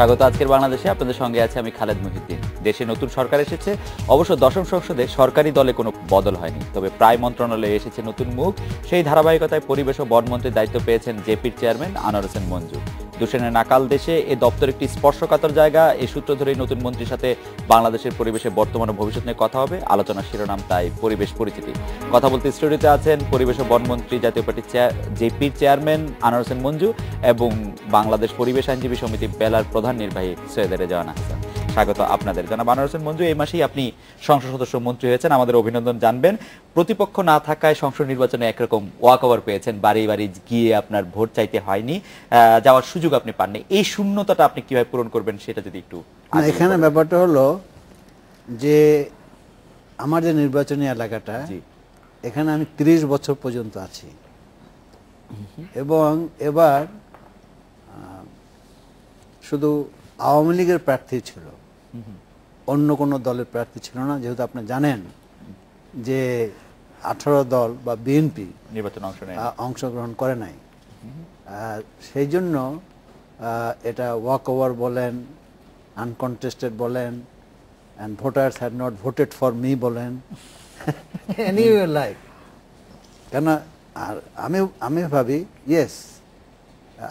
স্বাগত আজকের বাংলাদেশে। আপনাদের সঙ্গে আছে আমি খালেদ মহিউদ্দিন। দেশে নতুন সরকার এসেছে। অবশ্য দশম সংসদে সরকারি দলে কোনো বদল হয়নি, তবে প্রায় মন্ত্রণালয়ে এসেছে নতুন মুখ। সেই ধারাবাহিকতায় পরিবেশ ও বনমন্ত্রীর দায়িত্ব পেয়েছেন জেপির চেয়ারম্যান আনোয়ার হোসেন মঞ্জু। দূষণের নাকাল দেশে এ দপ্তর একটি স্পর্শকাতর জায়গা। এই সূত্র ধরেই নতুন মন্ত্রীর সাথে বাংলাদেশের পরিবেশের বর্তমান ও ভবিষ্যৎ নিয়ে কথা হবে। আলোচনার শিরোনাম তাই পরিবেশ পরিচিতি। কথা বলতে স্টুডিওতে আছেন পরিবেশ ও বনমন্ত্রী, জাতীয় পার্টির জেপির চেয়ারম্যান আনোয়ার হোসেন মঞ্জু এবং বাংলাদেশ পরিবেশ আইনজীবী সমিতি বেলার প্রধান নির্বাহী সৈয়দ রেজওয়ানা হাসান। স্বাগত আপনাদের। জনাব আনোয়ার হোসেন মঞ্জু, এই মাসেই আপনি সংসদ সদস্য মন্ত্রী হয়েছেন, আমাদের অভিনন্দন জানবেন। প্রতিপক্ষ না থাকায় সংসদ নির্বাচনে একরকম ওয়াক ওভার পেয়েছেন, বাড়ি বাড়ি গিয়ে আপনার ভোট চাইতে হয়নি, যাওয়ার সুযোগ আপনি পাননি। এই শূন্যতাটা আপনি কিভাবে পূরণ করবেন সেটা যদি একটু। এখানে ব্যাপারটা হলো যে আমার যে নির্বাচনী এলাকাটা, এখানে আমি 30 বছর পর্যন্ত আছি এবং এবার শুধু আওয়ামী লীগের প্রার্থী ছিল, অন্য কোনো দলের প্রার্থী ছিল না। যেহেতু আপনি জানেন যে 18 দল বা বিএনপি নির্বাচনে অংশগ্রহণ করে নাই, সেই জন্য এটা ওয়াক ওভার বলেন, আনকনটেস্টেড বলেন, and voters had not voted for me বলেন, anyway like, কেন আর আমি ভাবি yes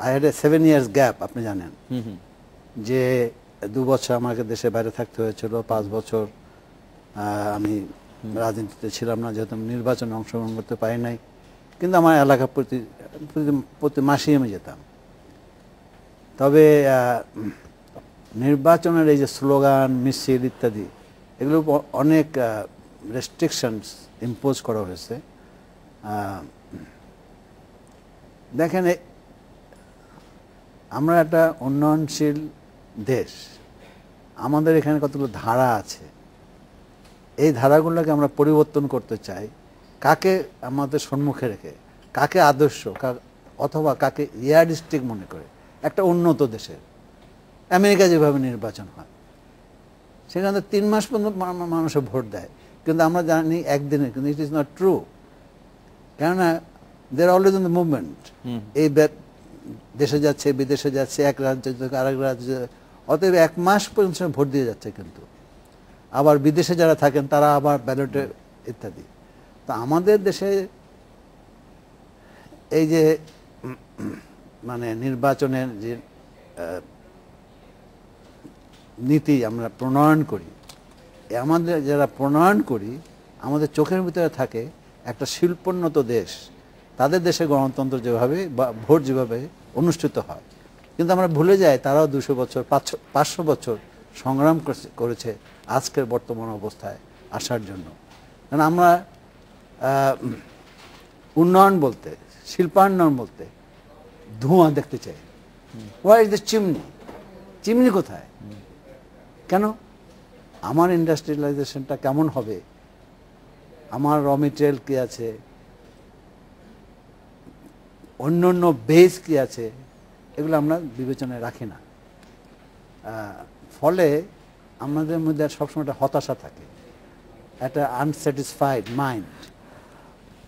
I had a 7 years gap, আপনি জানেন যে 2 বছর আমাকে দেশের বাইরে থাকতে হয়েছিল, 5 বছর আমি রাজনীতিতে ছিলাম না, যেহেতু আমি নির্বাচনে অংশগ্রহণ করতে পারি নাই। কিন্তু আমার এলাকা প্রতি মাসেই আমি যেতাম। তবে নির্বাচনের এই যে স্লোগান, মিছিল ইত্যাদি, এগুলো অনেক রেস্ট্রিকশনস ইম্পোজ করা হয়েছে। দেখেন, আমরা একটা উন্নয়নশীল দেশ, আমাদের এখানে কতগুলো ধারা আছে। এই ধারাগুলোকে আমরা পরিবর্তন করতে চাই। কাকে আমাদের সম্মুখে রেখে, কাকে আদর্শ অথবা কাকে ইয়ারস্টিক মনে করে একটা উন্নত দেশের। আমেরিকা যেভাবে নির্বাচন হয়, সেখানে 3 মাস পর্যন্ত মানুষের ভোট দেয়, কিন্তু আমরা জানি একদিনে, কিন্তু ইট ইজ নট ট্রু। কেননা দেয়ার অলওয়েজ ইন দ্য মুভমেন্ট। এই দেশে যাচ্ছে, বিদেশে যাচ্ছে, এক রাজ্য থেকে আরেক রাজ্যে, অতএব 1 মাস পর্যন্ত ভোট দিয়ে যাচ্ছে। কিন্তু আবার বিদেশে যারা থাকেন তারা আবার ব্যালটে ইত্যাদি। তো আমাদের দেশে এই যে মানে নির্বাচনের যে নীতি আমরা প্রণয়ন করি, আমাদের যারা প্রণয়ন করি, আমাদের চোখের ভিতরে থাকে একটা শিল্পোন্নত দেশ, তাদের দেশে গণতন্ত্র যেভাবে বা ভোট যেভাবে অনুষ্ঠিত হয়। কিন্তু আমরা ভুলে যাই তারাও 200 বছর 500 বছর সংগ্রাম করেছে আজকের বর্তমান অবস্থায় আসার জন্য। কারণ আমরা উন্নয়ন বলতে, শিল্পায়ন বলতে ধোঁয়া দেখতে চাই। Where is the chimney? Chimney কোথায়? কেন? আমার ইন্ডাস্ট্রিয়ালাইজেশনটা কেমন হবে, আমার র মেটেরিয়াল কী আছে, অন্য অন্য বেস কী আছে, এগুলো আমরা বিবেচনায় রাখি না। ফলে আমাদের মধ্যে সবসময় একটা হতাশা থাকে, একটা আনস্যাটিসফাইড মাইন্ড।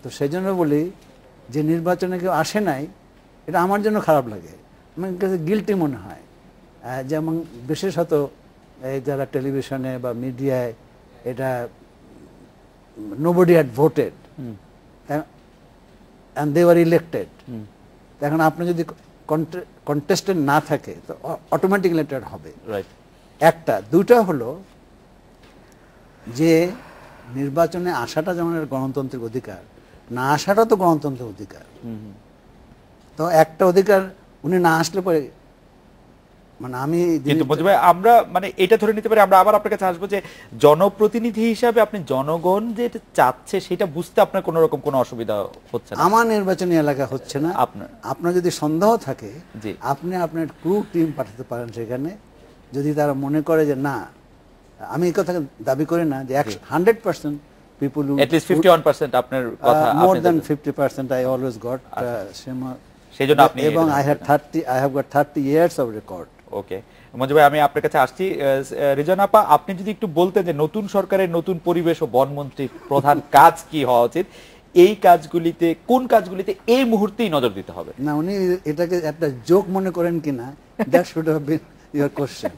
তো সেই জন্য বলি যে নির্বাচনে কেউ আসে নাই, এটা আমার জন্য খারাপ লাগে, আমার কাছে গিল্টি মনে হয়। যেমন বিশেষত এই যারা টেলিভিশনে বা মিডিয়ায় এটা nobody had voted and they were elected. এখন আপনি যদি কন্টেস্টেন্ট না থাকে তো অটোমেটিক ইলেক্টেড হবে। একটা দুটা হলো যে নির্বাচনে আসাটা যেমন গণতান্ত্রিক অধিকার, না আসাটা তো গণতন্ত্রের অধিকার। তো একটা অধিকার উনি না আসলে পরে মানে আমি কিন্তু আমরা মানে এটা ধরে নিতে পারি, আমরা আবার আপনার কাছে আসবো যে জনপ্রতিনিধি হিসাবে আপনি জনগণ যে চাচ্ছে সেটা বুঝতে আপনার কোনো রকম কোনো অসুবিধা হচ্ছে না? আমার নির্বাচনী এলাকা হচ্ছে না। আপনার যদি সন্দেহ থাকে, আপনি আপনার ক্রু টিম পাঠাতে পারেন সেখানে। যদি তারা মনে করে যে না, আমি এই কথা দাবি করি না যে 100% people who at least 51% আপনার কথা, more than 50% I always got সেজন্য আপনি, এবং I have got 30 years of record. ওকে মঞ্জু ভাই, আমি আপনার কাছে আসছি। রেজওয়ানা আপা, আপনি যদি একটু বলতেন যে নতুন সরকারের নতুন পরিবেশ ও বনমন্ত্রীর প্রধান কাজ কি হওয়া উচিত, এই কাজগুলিতে কোন কাজগুলিতে এই মুহূর্তেই নজর দিতে হবে? না, উনি এটাকে একটা জোক মনে করেন কিনা, that should have been your question.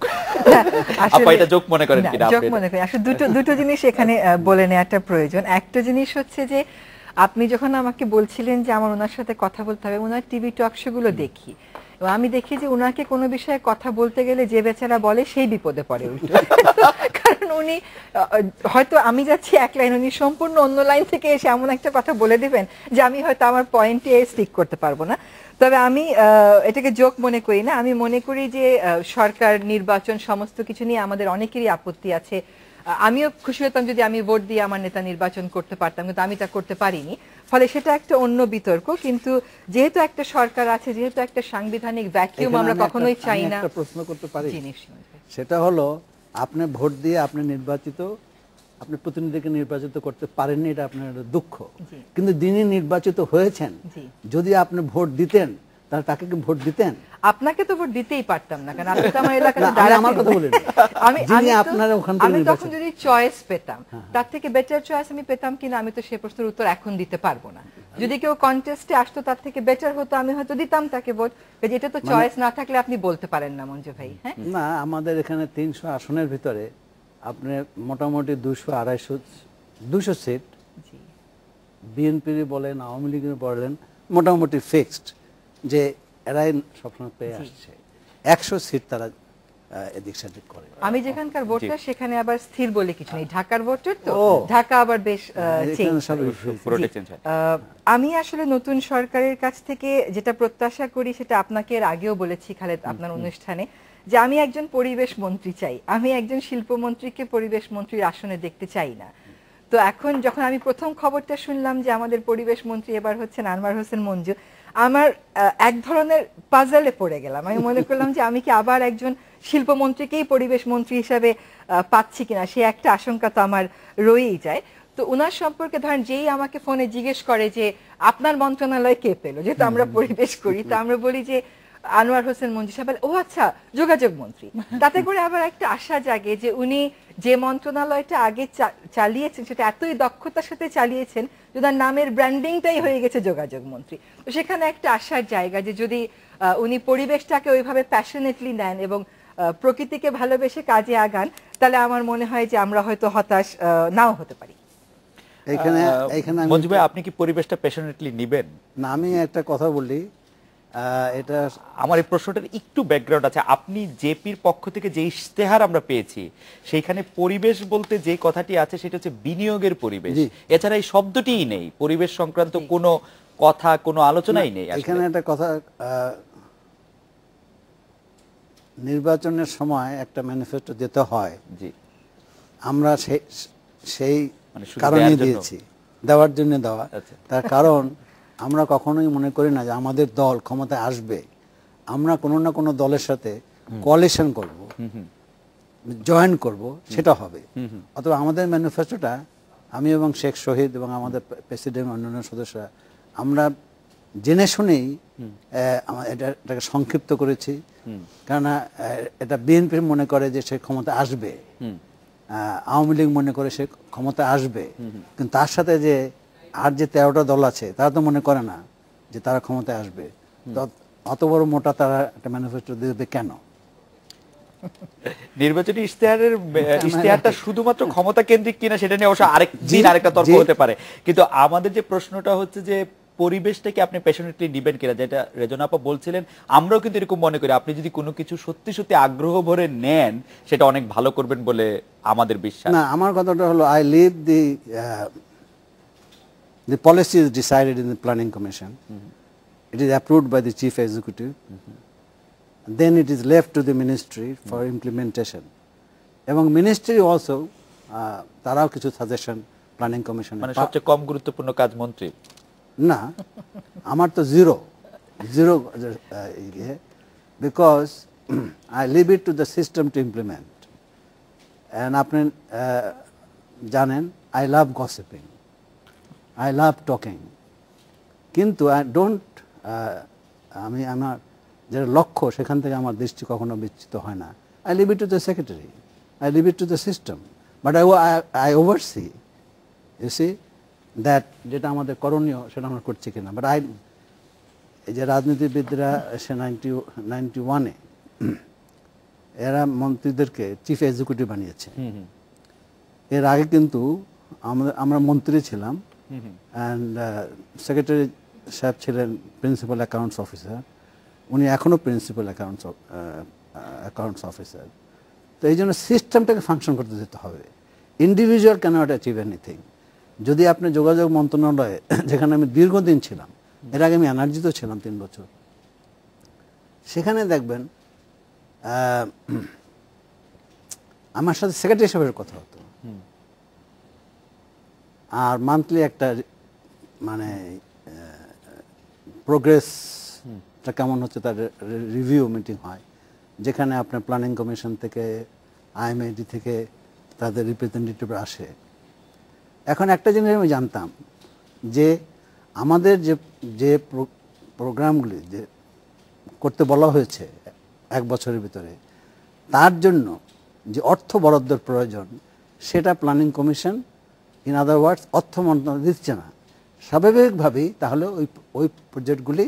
আপা এটা যোগ মনে করেন না, কিনা যোগ আপনি? মনে করি আসলে দুটো জিনিস এখানে বলে নেওয়াটা প্রয়োজন। একটা জিনিস হচ্ছে যে আপনি যখন আমাকে বলছিলেন যে আমার ওনার সাথে কথা বলতে হবে, ওনার টিভি টক শো গুলো দেখি এবং আমি দেখি যে ওনাকে কোনো বিষয়ে কথা বলতে গেলে যে বেচারা বলে সেই বিপদে পড়ে উল্টো। কারণ উনি হয়তো আমি যাচ্ছি এক লাইন, উনি সম্পূর্ণ অন্য লাইন থেকে এসে এমন একটা কথা বলে দিবেন যে আমি হয়তো আমার পয়েন্টে স্টিক করতে পারবো না। তবে আমি এটাকে জোক মনে করি না, আমি মনে করি যে সরকার নির্বাচন সমস্ত কিছু নিয়ে আমাদের অনেকেরই আপত্তি আছে। আমিও খুশি হতাম যদি আমি ভোট দিয়ে আমার নেতা নির্বাচন করতে পারতাম, কিন্তু আমি তা করতে পারিনি, ফলে সেটা একটা অন্য বিতর্ক। কিন্তু যেহেতু একটা সরকার আছে, যেহেতু একটা সাংবিধানিক ভ্যাকিউম আমরা কখনোই চাই না। একটা প্রশ্ন করতে পারি? জিনিস সেটা হলো, আপনি ভোট দিয়ে আপনি নির্বাচিত, আপনি প্রতিনিধিকে নির্বাচিত করতে পারেননি, এটা আপনার একটা দুঃখ। কিন্তু যিনি নির্বাচিত হয়েছেন, যদি আপনি ভোট দিতেন তাহলে তাকে কি ভোট দিতেন? আপনাকে তো ভোট দিতেই পারতাম না, কারণ আপনি তো আমার এলাকাতে আমার কথা বলেন। আমি তখন যদি চয়েস পেতাম, তার থেকে বেটার চয়েস আমি পেতাম কিনা আমি তো সে প্রশ্নের উত্তর এখন দিতে পারবো না। যদি কেউ কন্টেস্টে আসতো তার থেকে বেটার হতো, আমি হয়তো দিতাম তাকে ভোট। এটা তো চয়েস না থাকলে আপনি বলতে পারেন না মঞ্জু ভাই। হ্যাঁ না, আমাদের এখানে 300 আসনের ভিতরে আপনি মোটামুটি 200-250 সিট বিএনপির বলেন, আওয়ামী লীগের বলেন, মোটামুটি ফিক্সড যে এরাই সবসময় পেয়ে আসছে। 100 সিট তারা এদিক সেদিক করে। আমি যেখানকার ভোটার সেখানে আবার স্থির বলে কিছু নেই, ঢাকার ভোটার তো, ঢাকা আবার বেশ চেঞ্জ। আমি আসলে নতুন সরকারের কাছ থেকে যেটা প্রত্যাশা করি সেটা আপনাকে এর আগেও বলেছি খালেদ আপনার অনুষ্ঠানে, যে আমি একজন পরিবেশ মন্ত্রী চাই, আমি একজন শিল্পমন্ত্রীকে পরিবেশ মন্ত্রীর আসনে দেখতে চাই না। তো এখন যখন আমি প্রথম খবরটা শুনলাম যে আমাদের পরিবেশ মন্ত্রী এবার হচ্ছেন আনোয়ার হোসেন মঞ্জু, আমার এক ধরনের পাজলে পড়ে গেলাম। আমি মনে করলাম যে আমি কি আবার একজন শিল্পমন্ত্রীকেই পরিবেশ মন্ত্রী হিসাবে পাচ্ছি কিনা, সে একটা আশঙ্কা তো আমার রয়েই যায়। তো উনার সম্পর্কে ধরেন যেই আমাকে ফোনে জিজ্ঞেস করে যে আপনার মন্ত্রণালয় কে পেলো, যেহেতু আমরা পরিবেশ করি, তো আমরা বলি যে আনোয়ার হোসেন মঞ্জু সাহেব। ও আচ্ছা, যোগাযোগ মন্ত্রী। তাতে করে আবার একটা আশা জাগে যে উনি যে মন্ত্রণালয়টা আগে চালিয়েছেন সেটা এতই দক্ষতার সাথে চালিয়েছেন যে তার নামের ব্র্যান্ডিংটাই হয়ে গেছে যোগাযোগ মন্ত্রী। তো সেখানে একটা আশার জায়গা যে যদি উনি পরিবেশটাকে ওইভাবে প্যাশনেটলি নেন এবং প্রকৃতিকে ভালোবেসে কাজে আগান, তাহলে আমার মনে হয় যে আমরা হয়তো হতাশ নাও হতে পারি। মঞ্জু ভাই, আপনি কি পরিবেশটা প্যাশনেটলি নিবেন? না, আমি একটা কথা বলি, এটা আমার এই প্রশ্নটার একটু ব্যাকগ্রাউন্ড আছে। আপনি জেপির পক্ষ থেকে যে ইশতেহার আমরা পেয়েছি সেইখানে পরিবেশ বলতে যে কথাটি আছে সেটা হচ্ছে বিনিয়োগের পরিবেশ, এছাড়া এই শব্দটিই নেই, পরিবেশ সংক্রান্ত কোনো কথা, কোনো আলোচনাই নেই। এখানে একটা কথা, নির্বাচনের সময় একটা ম্যানিফেস্টো দিতে হয়, জি, আমরা সেই কারণে দিয়েছি, দেওয়ার জন্য দেওয়া। তার কারণ আমরা কখনোই মনে করি না যে আমাদের দল ক্ষমতায় আসবে, আমরা কোনো না কোনো দলের সাথে কোয়ালিশন করব, জয়েন করব, সেটা হবে। অথবা আমাদের ম্যানিফেস্টোটা, আমি এবং শেখ শহীদ এবং আমাদের প্রেসিডেন্ট অন্যান্য সদস্যরা, আমরা জেনে শুনেই এটাকে সংক্ষিপ্ত করেছি। কেননা এটা বিএনপি মনে করে যে সে ক্ষমতা আসবে, আওয়ামী লীগ মনে করে সে ক্ষমতা আসবে, কিন্তু তার সাথে যে আর যে 13টা দল আছে তারা তো মনে করে না যে তারা ক্ষমতায় আসবে। অত বড় মোটা তারা একটা ম্যানিফেস্টো দেবে কেন? নির্বাচনী ইশতেহারটা শুধুমাত্র ক্ষমতা কেন্দ্রিক কিনা সেটা নিয়ে অবশ্য আরেকটা তর্ক হতে পারে, কিন্তু আমাদের যে প্রশ্নটা হচ্ছে যে পরিবেশটাকে আপনি প্যাশনেটলি নিবেন কিনা, যেটা রেজনা আপা বলছিলেন, আমরাও কিন্তু এরকম মনে করি আপনি যদি কোনো কিছু সত্যি সত্যি আগ্রহ ভরে নেন সেটা অনেক ভালো করবেন বলে আমাদের বিশ্বাস। না, আমার কথাটা হলো, I leave the policy is decided in the planning commission, it is approved by the chief executive, then it is left to the ministry for implementation, এবং ministry also তারাও কিছু সাজেশন প্ল্যানিং কমিশন, মানে সবচেয়ে কম গুরুত্বপূর্ণ কাজ মন্ত্রী না, আমার তো zero because I leave it to the system to implement. And আপনি জানেন, I love gossiping, I love talking, কিন্তু আমি আমার যে লক্ষ্য সেখান থেকে আমার দৃষ্টি কখনো বিচ্যুত হয় না। I leave it to the secretary, I leave it to the system, but I oversee, you see, that যেটা আমাদের করণীয় সেটা আমরা করছি কিনা। বাট এই যে রাজনীতিবিদরা এসে 91-এ এরা মন্ত্রীদেরকে চিফ এক্সিকিউটিভ বানিয়েছে। এর আগে কিন্তু আমরা মন্ত্রী ছিলাম, অ্যান্ড সেক্রেটারি সাহেব ছিলেন প্রিন্সিপাল অ্যাকাউন্টস অফিসার, উনি এখনও প্রিন্সিপাল অ্যাকাউন্টস অফিসার। তো এই জন্য সিস্টেমটাকে ফাংশন করতে দিতে হবে। Individual cannot achieve anything. যদি আপনি যোগাযোগ মন্ত্রণালয়ে, যেখানে আমি দীর্ঘদিন ছিলাম, এর আগে আমি এনার্জিতেও ছিলাম 3 বছর, সেখানে দেখবেন আমার সাথে সেক্রেটারি সাহেবের কথা হতো, আর মান্থলি একটা মানে প্রোগ্রেসটা কেমন হচ্ছে তার রিভিউ মিটিং হয়, যেখানে আপনার প্ল্যানিং কমিশন থেকে, আইএমএডি থেকে তাদের রিপ্রেজেন্টেটিভ আসে। এখন একটা জিনিস আমি জানতাম যে আমাদের যে প্রোগ্রামগুলি যে করতে বলা হয়েছে 1 বছরের ভিতরে, তার জন্য যে অর্থ বরাদ্দের প্রয়োজন, সেটা প্ল্যানিং কমিশন, ইন আদার ওয়ার্ডস অর্থ মন্ত্রণালয় দিচ্ছে না। স্বাভাবিকভাবেই তাহলে ওই প্রজেক্টগুলি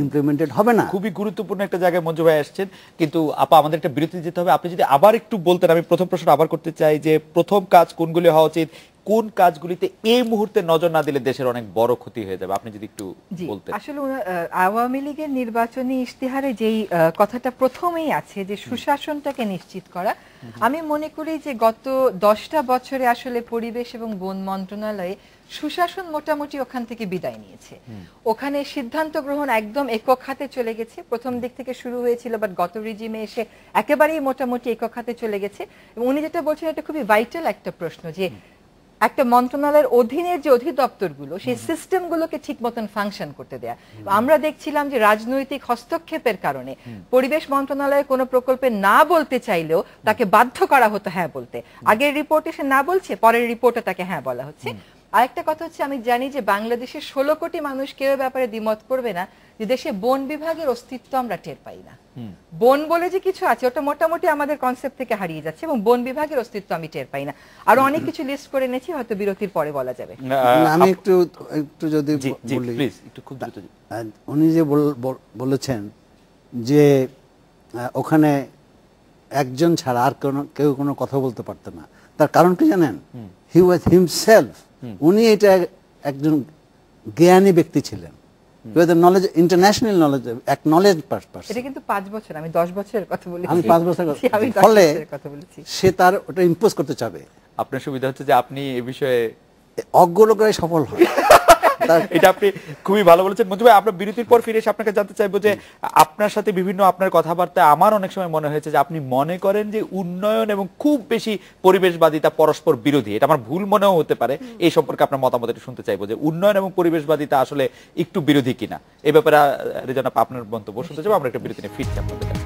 ইমপ্লিমেন্টেড হবে না। খুবই গুরুত্বপূর্ণ একটা জায়গায় মঞ্জু ভাই আসছেন, কিন্তু আপা আমাদের একটা বিরতি যেতে হবে। আপনি যদি আবার একটু বলতেন, আমি প্রথম প্রশ্ন আবার করতে চাই যে প্রথম কাজ কোনগুলি হওয়া উচিত, কোন কাজগুলিতে এই মুহূর্তে নজর না দিলে দেশের অনেক বড় ক্ষতি হয়ে যাবে, আপনি যদি একটু বলতেন। আসলে আওয়ামী লীগের নির্বাচনী ইশতেহারে যেই কথাটা প্রথমেই আছে যে সুশাসনটাকে নিশ্চিত করা, আমি মনে করি যে গত 10টা বছরে আসলে পরিবেশ এবং বন মন্ত্রণালয়ে সুশাসন মোটামুটি ওখান থেকে বিদায় নিয়েছে। ওখানে সিদ্ধান্ত গ্রহণ একদম একক হাতে চলে গেছে। প্রথম দিক থেকে শুরু হয়েছিল, বাট গত রিজিমে এসে একেবারেই মোটামুটি একক হাতে চলে গেছে। এবং উনি যেটা বলছেন এটা খুবই ভাইটাল একটা প্রশ্ন, যে একটা মন্ত্রণালয়ের অধীনের যে অধিদপ্তরগুলো, সেই সিস্টেমগুলোকে ঠিক মতন ফাংশন করতে দেয়া। আমরা দেখছিলাম যে রাজনৈতিক হস্তক্ষেপের কারণে পরিবেশ মন্ত্রণালয়ে কোনো প্রকল্পে না বলতে চাইলেও তাকে বাধ্য করা হতো হ্যাঁ বলতে। আগের রিপোর্টে সে না বলছে, পরের রিপোর্টে তাকে হ্যাঁ বলা হচ্ছে। আরেকটা কথা হচ্ছে, আমি জানি যে বাংলাদেশের 16 কোটি মানুষ কেউ ব্যাপারে দ্বিমত করবে না যে দেশে বন বিভাগের অস্তিত্ব আমরা টের পাই না। বন বলে যে কিছু আছে ওটা মোটামুটি আমাদের কনসেপ্ট থেকে হারিয়ে যাচ্ছে, এবং বন বিভাগের অস্তিত্ব আমি টের পাই না। আরো অনেক কিছু লিস্ট করে এনেছি, হয়তো বিরতির পরে বলা যাবে। আমি একটু যদি বলি, প্লিজ একটু খুব দ্রুত। উনি যে বলেছেন যে ওখানে একজন ছাড়া আর কেউ কোনো কথা বলতে পারতো না, তার কারণ কি জানেন? হি ওয়াজ হিমসেলফ। উনি এটা একজন জ্ঞানী ব্যক্তি ছিলেন, knowledge, international knowledge, acknowledge person. এটা কিন্তু 5 বছর, আমি 10 বছরের কথা বলেছি। আমি 5 বছর ফলে সে তার ওটা ইম্পোজ করতে চাবে। আপনার সুবিধা হচ্ছে যে আপনি এই বিষয়ে অজ্ঞ লোকেরাই সফল হয়। এটা আপনি খুবই ভালো বলেছেন মঞ্জু ভাই। আমরা বিরতির পর ফিরে এসে আপনাকে জানতে চাইবো যে আপনার সাথে বিভিন্ন আপনার কথাবার্তায় আমার অনেক সময় মনে হয়েছে যে আপনি মনে করেন যে উন্নয়ন এবং খুব বেশি পরিবেশবাদিতা পরস্পর বিরোধী। এটা আমার ভুল মনেও হতে পারে। এই সম্পর্কে আপনার মতামত একটু শুনতে চাইবো যে উন্নয়ন এবং পরিবেশবাদিতা আসলে একটু বিরোধী কিনা, এই ব্যাপারে রেজান আপা আপনার মন্তব্য শুনতে চাইবো। আমরা একটা বিরতি নিয়ে ফিরছি আপনাদের কাছে।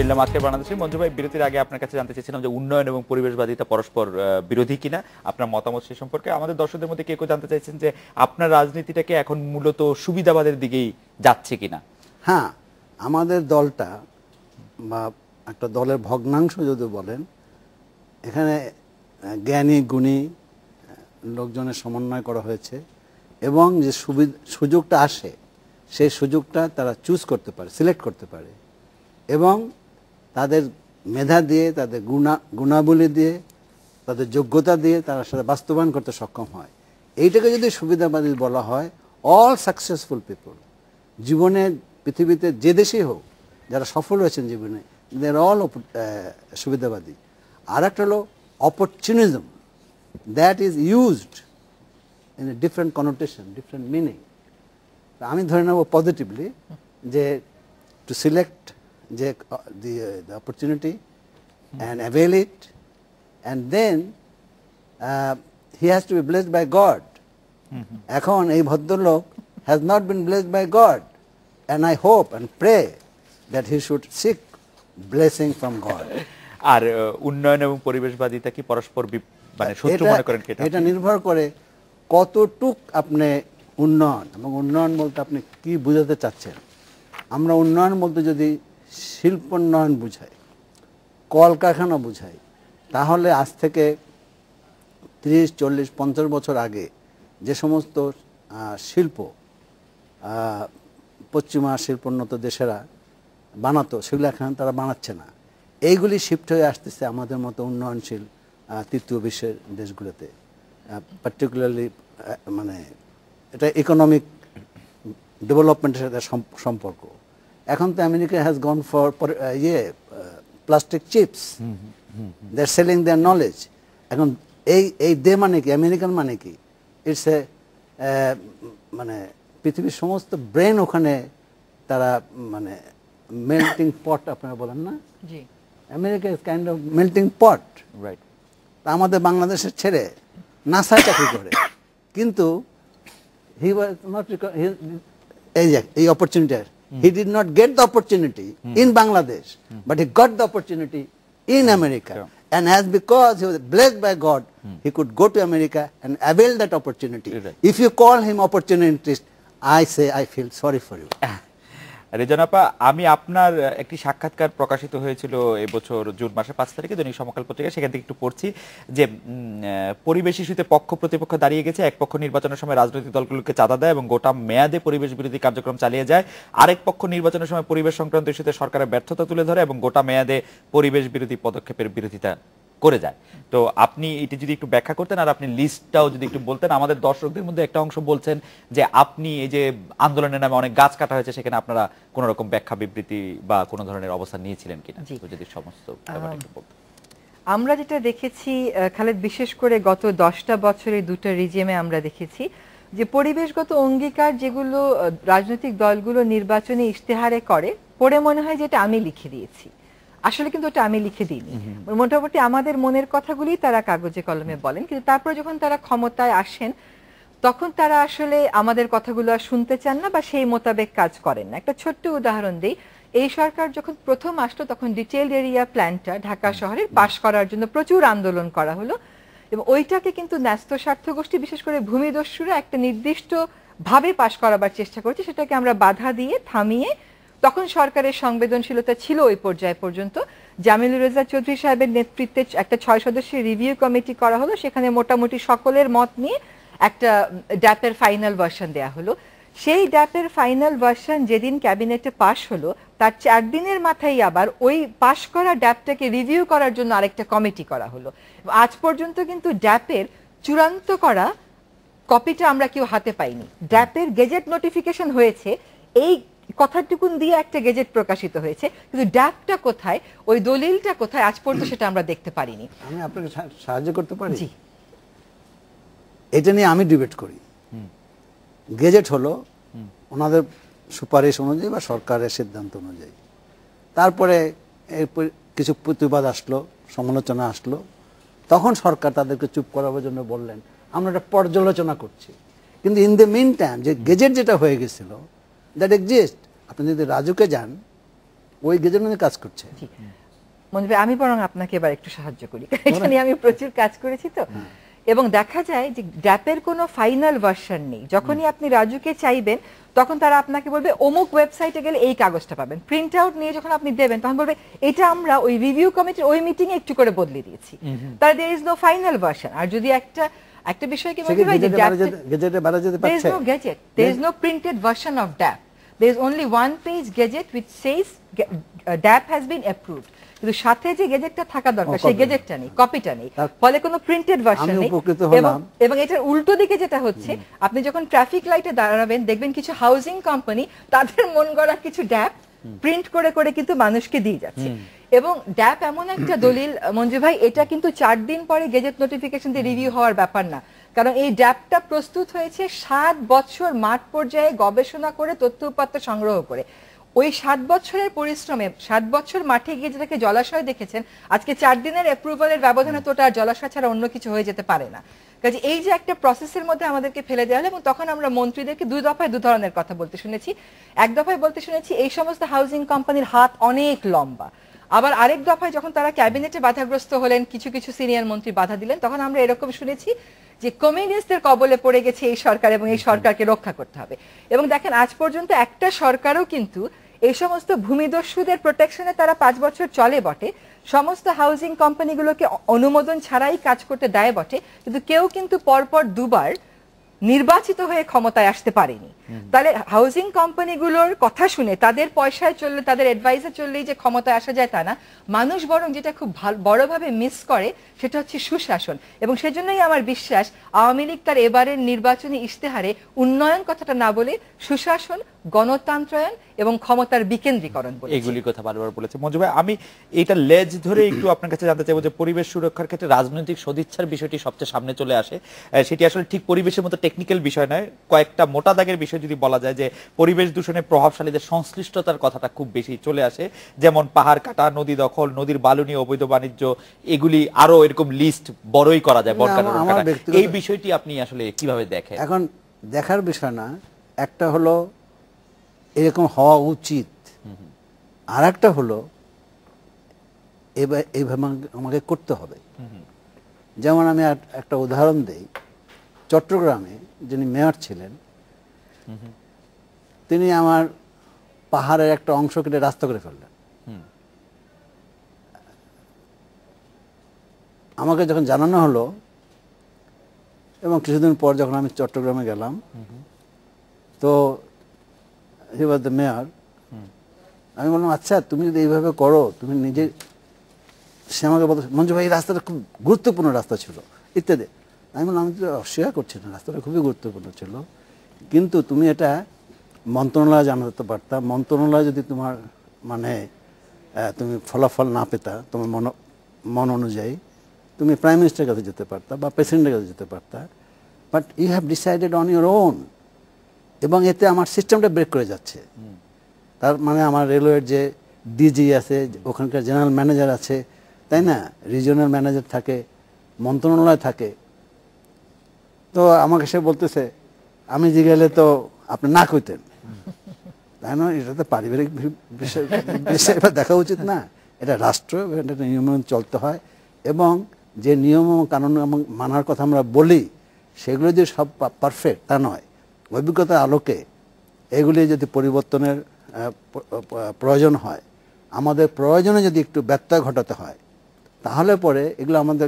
ফিরলাম আজকে বাংলাদেশে। মঞ্জু ভাই, বিরতির আগে আপনার কাছে জানতে চেয়েছিলাম যে উন্নয়ন এবং পরিবেশবাদিতা পরস্পর বিরোধী কিনা, আপনার মতামত সে সম্পর্কে। আমাদের দর্শকদের মধ্যে কেউ কেউ জানতে চাইছেন যে আপনার রাজনীতিটাকে এখন মূলত সুবিধাবাদের দিকেই যাচ্ছে কিনা। হ্যাঁ, আমাদের দলটা বা একটা দলের ভগ্নাংশ যদি বলেন, এখানে জ্ঞানী গুণী লোকজনের সমন্বয় করা হয়েছে, এবং যে সুযোগটা আসে সেই সুযোগটা তারা চুজ করতে পারে, সিলেক্ট করতে পারে, এবং তাদের মেধা দিয়ে, তাদের গুণাবলী দিয়ে, তাদের যোগ্যতা দিয়ে তারা সেটা বাস্তবায়ন করতে সক্ষম হয়। এইটাকে যদি সুবিধাবাদী বলা হয়, অল সাকসেসফুল পিপল জীবনে পৃথিবীতে যে দেশেই হোক যারা সফল হয়েছেন জীবনে, দে আর অল সুবিধাবাদী। আর একটা হলো opportunism, that is used in a different connotation, different meaning. আমি ধরে নেব পজিটিভলি যে to select the opportunity and avail it, and then he has to be blessed by God. এখন এই ভদ্রলোক has not been blessed by God, and I hope and pray that he should seek blessing from God. আর উন্নয়ন এবং পরিবেশবাদিতা কি পরস্পর মানে শত্রু মনে করেন? এটা নির্ভর করে কতটুক আপনি উন্নয়ন, এবং উন্নয়ন বলতে আপনি কি বোঝাতে চাচ্ছেন। আমরা উন্নয়ন বলতে যদি শিল্পোন্নয়ন বুঝাই, কলকারখানা বুঝাই, তাহলে আজ থেকে 30, 40, 50 বছর আগে যে সমস্ত শিল্প পশ্চিমা শিল্পোন্নত দেশেরা বানাতো, সেগুলো এখন তারা বানাচ্ছে না। এইগুলি শিফট হয়ে আসতেছে আমাদের মতো উন্নয়নশীল তৃতীয় বিশ্বের দেশগুলোতে, পার্টিকুলারলি মানে এটা ইকোনমিক ডেভেলপমেন্টের সাথে সম্পর্ক। এখন তো America has gone for plastic chips, they are selling their knowledge. এখন এই দে মানে কি, আমেরিকান মানে কি, ইটস এ মানে পৃথিবীর সমস্ত ব্রেন ওখানে তারা মানে মেল্টিং পট আপনারা বলেন না, জি, America is kind of melting pot. Right. আমাদের বাংলাদেশের ছেড়ে নাসায় চাকরি করে, কিন্তু হি ওয়াজ নট এই opportunity, he did not get the opportunity in Bangladesh, but he got the opportunity in America. Sure. And as because he was blessed by God, he could go to America and avail that opportunity. Right. If you call him opportunist, I say I feel sorry for you. Rezan আপা, আমি আপনার একটি সাক্ষাৎকার প্রকাশিত হয়েছিল এবছর June মাসের 5 তারিখে দৈনিক সমকাল পত্রিকায়, সেখান থেকে একটু পড়ছি যে পরিবেশ ইস্যুতে পক্ষ প্রতিপক্ষ দাঁড়িয়ে গেছে। এক পক্ষ নির্বাচনের সময় রাজনৈতিক দলগুলোকে চাঁদা দেয় এবং গোটা মেয়াদে পরিবেশ বিরোধী কার্যক্রম চালিয়ে যায়, আরেক পক্ষ নির্বাচনের সময় পরিবেশ সংক্রান্ত ইস্যুতে সরকারের ব্যর্থতা তুলে ধরে এবং গোটা মেয়াদে পরিবেশ বিরোধী পদক্ষেপের বিরোধিতা করে যায়। তো আপনি এটি যদি একটু ব্যাখ্যা করতেন, আর আপনি লিস্টটাও যদি একটু বলতেন। আমাদের দর্শকদের মধ্যে একটা অংশ বলছেন যে আপনি এই যে আন্দোলনের নামে অনেক গাছ কাটা হয়েছে, সেখানে আপনারা কোন রকম ব্যাখ্যা বিবৃতি বা কোনো ধরনের অবস্থান নিয়েছিলেন কিনা, যদি সমস্ত ব্যাপারটা একটু বলতেন। আমরা যেটা দেখেছি খালেদ, বিশেষ করে গত 10টা বছরে দুটো রিজিমে আমরা দেখেছি যে পরিবেশগত অঙ্গীকার যেগুলো রাজনৈতিক দলগুলো নির্বাচনী ইশতেহারে করে, পড়ে মনে হয় যে এটা আমি লিখে দিয়েছি। আসলে কিন্তু ওটা আমি লিখে দিইনি। মোটামুটি আমাদের মনের কথাগুলি তারা কাগজে কলমে বলেন, কিন্তু তারপর যখন তারা ক্ষমতায় আসেন তখন তারা আসলে আমাদের কথাগুলো আর শুনতে চান না বা সেই মোতাবেক কাজ করেন না। একটা ছোট্ট উদাহরণ দিই, এই সরকার যখন প্রথম আসলো তখন ডিটেইলড এরিয়া প্ল্যানটা ঢাকা শহরের পাশ করার জন্য প্রচুর আন্দোলন করা হলো, এবং ওইটাকে কিন্তু ন্যস্ত স্বার্থ গোষ্ঠী, বিশেষ করে ভূমিদস্যুরা একটা নির্দিষ্ট ভাবে পাশ করাবার চেষ্টা করেছে। সেটাকে আমরা বাধা দিয়ে থামিয়ে, তখন সরকারের সংবেদনশীলতা ছিল ওই পর্যায় পর্যন্ত, জামিলুর রেজা চৌধুরী সাহেবের নেতৃত্বে একটা 6 সদস্যের রিভিউ কমিটি করা হলো। সেখানে মোটামুটি সকলের মত নিয়ে একটা ড্যাপের ফাইনাল ভার্সন দেয়া হলো। সেই ড্যাপের ফাইনাল ভার্সন যেদিন ক্যাবিনেটে পাশ হলো, তার 4 দিনের মাথায় আবার ওই পাশ করা ড্যাপটাকে রিভিউ করার জন্য আরেকটা কমিটি করা হলো। আজ পর্যন্ত কিন্তু ড্যাপের চূড়ান্ত করা কপিটা আমরা কেউ হাতে পাইনি। ড্যাপের গেজেট নোটিফিকেশন হয়েছে, এই কথাটুকুন দিয়ে একটা গেজেট প্রকাশিত হয়েছে, কিন্তু ড্যাপটা কোথায়, ওই দলিলটা কোথায়, আজ পর্যন্ত সেটা আমরা দেখতে পারিনি। আমি আপনাকে সাহায্য করতে পারি? জি, এটা নিয়ে আমি ডিবেট করি। গেজেট হলো ওনাদের সুপারিশ অনুযায়ী বা সরকারের সিদ্ধান্ত অনুযায়ী। তারপরে এরপর কিছু প্রতিবাদ আসলো, সমালোচনা আসলো, তখন সরকার তাদেরকে চুপ করাবার জন্য বললেন আমরা একটা পর্যালোচনা করছি। কিন্তু ইন দ্য মিন টাইম যে গেজেট যেটা হয়ে গেছিল, দ্যাট এক্সিস্ট। আপনি যদি রাজুকে যান, ওই গেজেট নিয়ে কাজ করছে। মঞ্জু ভাই, আমি বরং আপনাকে এবার একটু সাহায্য করি, এটা নিয়ে আমি প্রচুর কাজ করেছি তো। এবং দেখা যায় যে ড্যাপের কোনো ফাইনাল ভার্সন নেই। যখনই আপনি রাজুকে চাইবেন তখন তারা আপনাকে বলবে অমুক ওয়েবসাইটে গেলে এই কাগজটা পাবেন। প্রিন্ট আউট নিয়ে যখন আপনি দেবেন তখন বলবে এটা আমরা ওই রিভিউ কমিটির ওই মিটিং এ একটু করে বদলে দিয়েছি। তার there is no final version. আর যদি একটা বিষয় কি বলতে হয় যে গেজেটে বাড়া যেতে পারছে, there is no gadget, there is no printed version of DAP, there is only one page gadget which says DAP has been approved, কিন্তু সাথে যে গেজেটটা থাকা দরকার সেই গেজেটটা নেই, কপিটা নেই, ফলে কোনো প্রিন্টেড ভার্সন নেই। এবং এটার উল্টো দিকে যেটা হচ্ছে, আপনি যখন ট্রাফিক লাইটে দাঁড়াবেন দেখবেন কিছু হাউজিং কোম্পানি তাদের মন গড়া কিছু ড্যাপ প্রিন্ট করে করে কিন্তু মানুষকে দিয়ে যাচ্ছে। এবং ড্যাপ এমন একটা দলিল মঞ্জু ভাই, এটা কিন্তু 4 দিন পরে গেজেট নোটিফিকেশন দিয়ে রিভিউ হওয়ার ব্যাপার না, কারণ এই ড্যাপটা প্রস্তুত হয়েছে 7 বছর মাঠ পর্যায়ে গবেষণা করে, তথ্য উপাত্ত সংগ্রহ করে। ওই 7 বছরের পরিশ্রমে, 7 বছর মাঠে গিয়ে যেটাকে জলাশয় দেখেছেন, আজকে 4 দিনের অ্যাপ্রুভালের ব্যবধানে তো ওটা জলাশয় ছাড়া অন্য কিছু হয়ে যেতে পারে না। কাজে এই যে একটা প্রসেসের মধ্যে আমাদেরকে ফেলে দেওয়া হলো, এবং তখন আমরা মন্ত্রীদেরকে 2 দফায় 2 ধরনের কথা বলতে শুনেছি। এক দফায় বলতে শুনেছি এই সমস্ত হাউজিং কোম্পানির হাত অনেক লম্বা, আবার আরেক দফায় যখন তারা ক্যাবিনেটে বাধাগ্রস্ত হলেন, কিছু কিছু সিনিয়র মন্ত্রী বাধা দিলেন, তখন আমরা এরকম শুনেছি যে কমিউনিস্টদের কবলে পড়ে গেছে এই সরকার এবং এই সরকারকে রক্ষা করতে হবে। এবং দেখেন আজ পর্যন্ত একটা সরকারও কিন্তু এই সমস্ত ভূমিদস্যুদের প্রোটেকশনে তারা 5 বছর চলে বটে, সমস্ত হাউজিং কোম্পানিগুলোকে অনুমোদন ছাড়াই কাজ করতে দেয় বটে, কিন্তু কেউ কিন্তু পরপর দুবার নির্বাচিত হয়ে ক্ষমতায় আসতে পারেনি। তাহলে হাউজিং কোম্পানিগুলোর কথা শুনে তাদের পয়সায় চললে, তাদের অ্যাডভাইসে চললেই যে ক্ষমতায় আসা যায় তা না। মানুষ বরং যেটা খুব বড়ভাবে মিস করে সেটা হচ্ছে সুশাসন। এবং সেজন্যই আমার বিশ্বাস আওয়ামী লীগ তার এবারের নির্বাচনী ইশতেহারে উন্নয়ন কথাটা না বলে সুশাসন, গণতন্ত্রায়ন এবং ক্ষমতার বিকেন্দ্রীকরণ বলেছে। এগুলির কথা বারবার বলেছে। মঞ্জু ভাই, আমি এটা লেজ ধরে একটু আপনার কাছে জানতে চাইবো যে পরিবেশ সুরক্ষার ক্ষেত্রে রাজনৈতিক সদিচ্ছার বিষয়টি সবচেয়ে সামনে চলে আসে। সেটি আসলে ঠিক পরিবেশের মতো টেকনিক্যাল বিষয় নয়, কয়েকটা মোটা দাগের বিষয় যদি বলা যায় যে পরিবেশ দূষণে প্রভাবশালীদের সংশ্লিষ্টতার কথাটা খুব বেশি চলে আসে, যেমন পাহাড় কাটা, নদী দখল, নদীর বালু নিয়ে অবৈধ বাণিজ্য, এগুলি আরো এরকম লিস্ট বড়ই করা যায়। এই বিষয়টি আপনি আসলে কিভাবে দেখেন? এখন দেখার বিষয় না, একটা হলো এরকম হওয়া উচিত, আর একটা হলো এইভাবে আমাকে করতে হবে। যেমন আমি একটা উদাহরণ দেই, চট্টগ্রামে যিনি মেয়র ছিলেন তিনি আমার পাহাড়ের একটা অংশ কেটে রাস্তা করে ফেললেন। আমাকে যখন জানানো হলো এবং কিছুদিন পর যখন আমি চট্টগ্রামে গেলাম, তো হি ওয়াজ দ্য মেয়র, আমি বললাম আচ্ছা তুমি যদি এইভাবে করো, তুমি নিজে, সে আমাকে বলতো মঞ্জু ভাই এই রাস্তাটা খুব গুরুত্বপূর্ণ রাস্তা ছিল ইত্যাদি। আমি বললাম আমি তো অস্বীকার করছি না, রাস্তাটা খুবই গুরুত্বপূর্ণ ছিল, কিন্তু তুমি এটা মন্ত্রণালয়ে জানাতে পারতাম। মন্ত্রণালয় যদি তোমার মানে তুমি ফলাফল না পেতা তোমার মন অনুযায়ী, তুমি প্রাইম মিনিস্টারের কাছে যেতে পারতা বা প্রেসিডেন্টের কাছে যেতে পারতা, but you have decided on your own. এবং এতে আমার সিস্টেমটা ব্রেক করে যাচ্ছে। তার মানে আমার রেলওয়ের যে ডিজি আছে, ওখানকার জেনারেল ম্যানেজার আছে, তাই না, রিজিওনাল ম্যানেজার থাকে, মন্ত্রণালয় থাকে। তো আমাকে সে বলতেছে, আমি জিজ্ঞাসা তো আপনি না কইতেন, তাই না, এটা তো পারিবারিক বিষয় দেখা উচিত না, এটা রাষ্ট্র, এটা নিয়ম চলতে হয়। এবং যে নিয়ম কানুন মানার কথা আমরা বলি সেগুলো যে সব পারফেক্ট তা নয়। অভিজ্ঞতার আলোকে এগুলি যদি পরিবর্তনের প্রয়োজন হয়, আমাদের প্রয়োজনে যদি একটু ব্যত্যয় ঘটাতে হয়, তাহলে পরে এগুলো আমাদের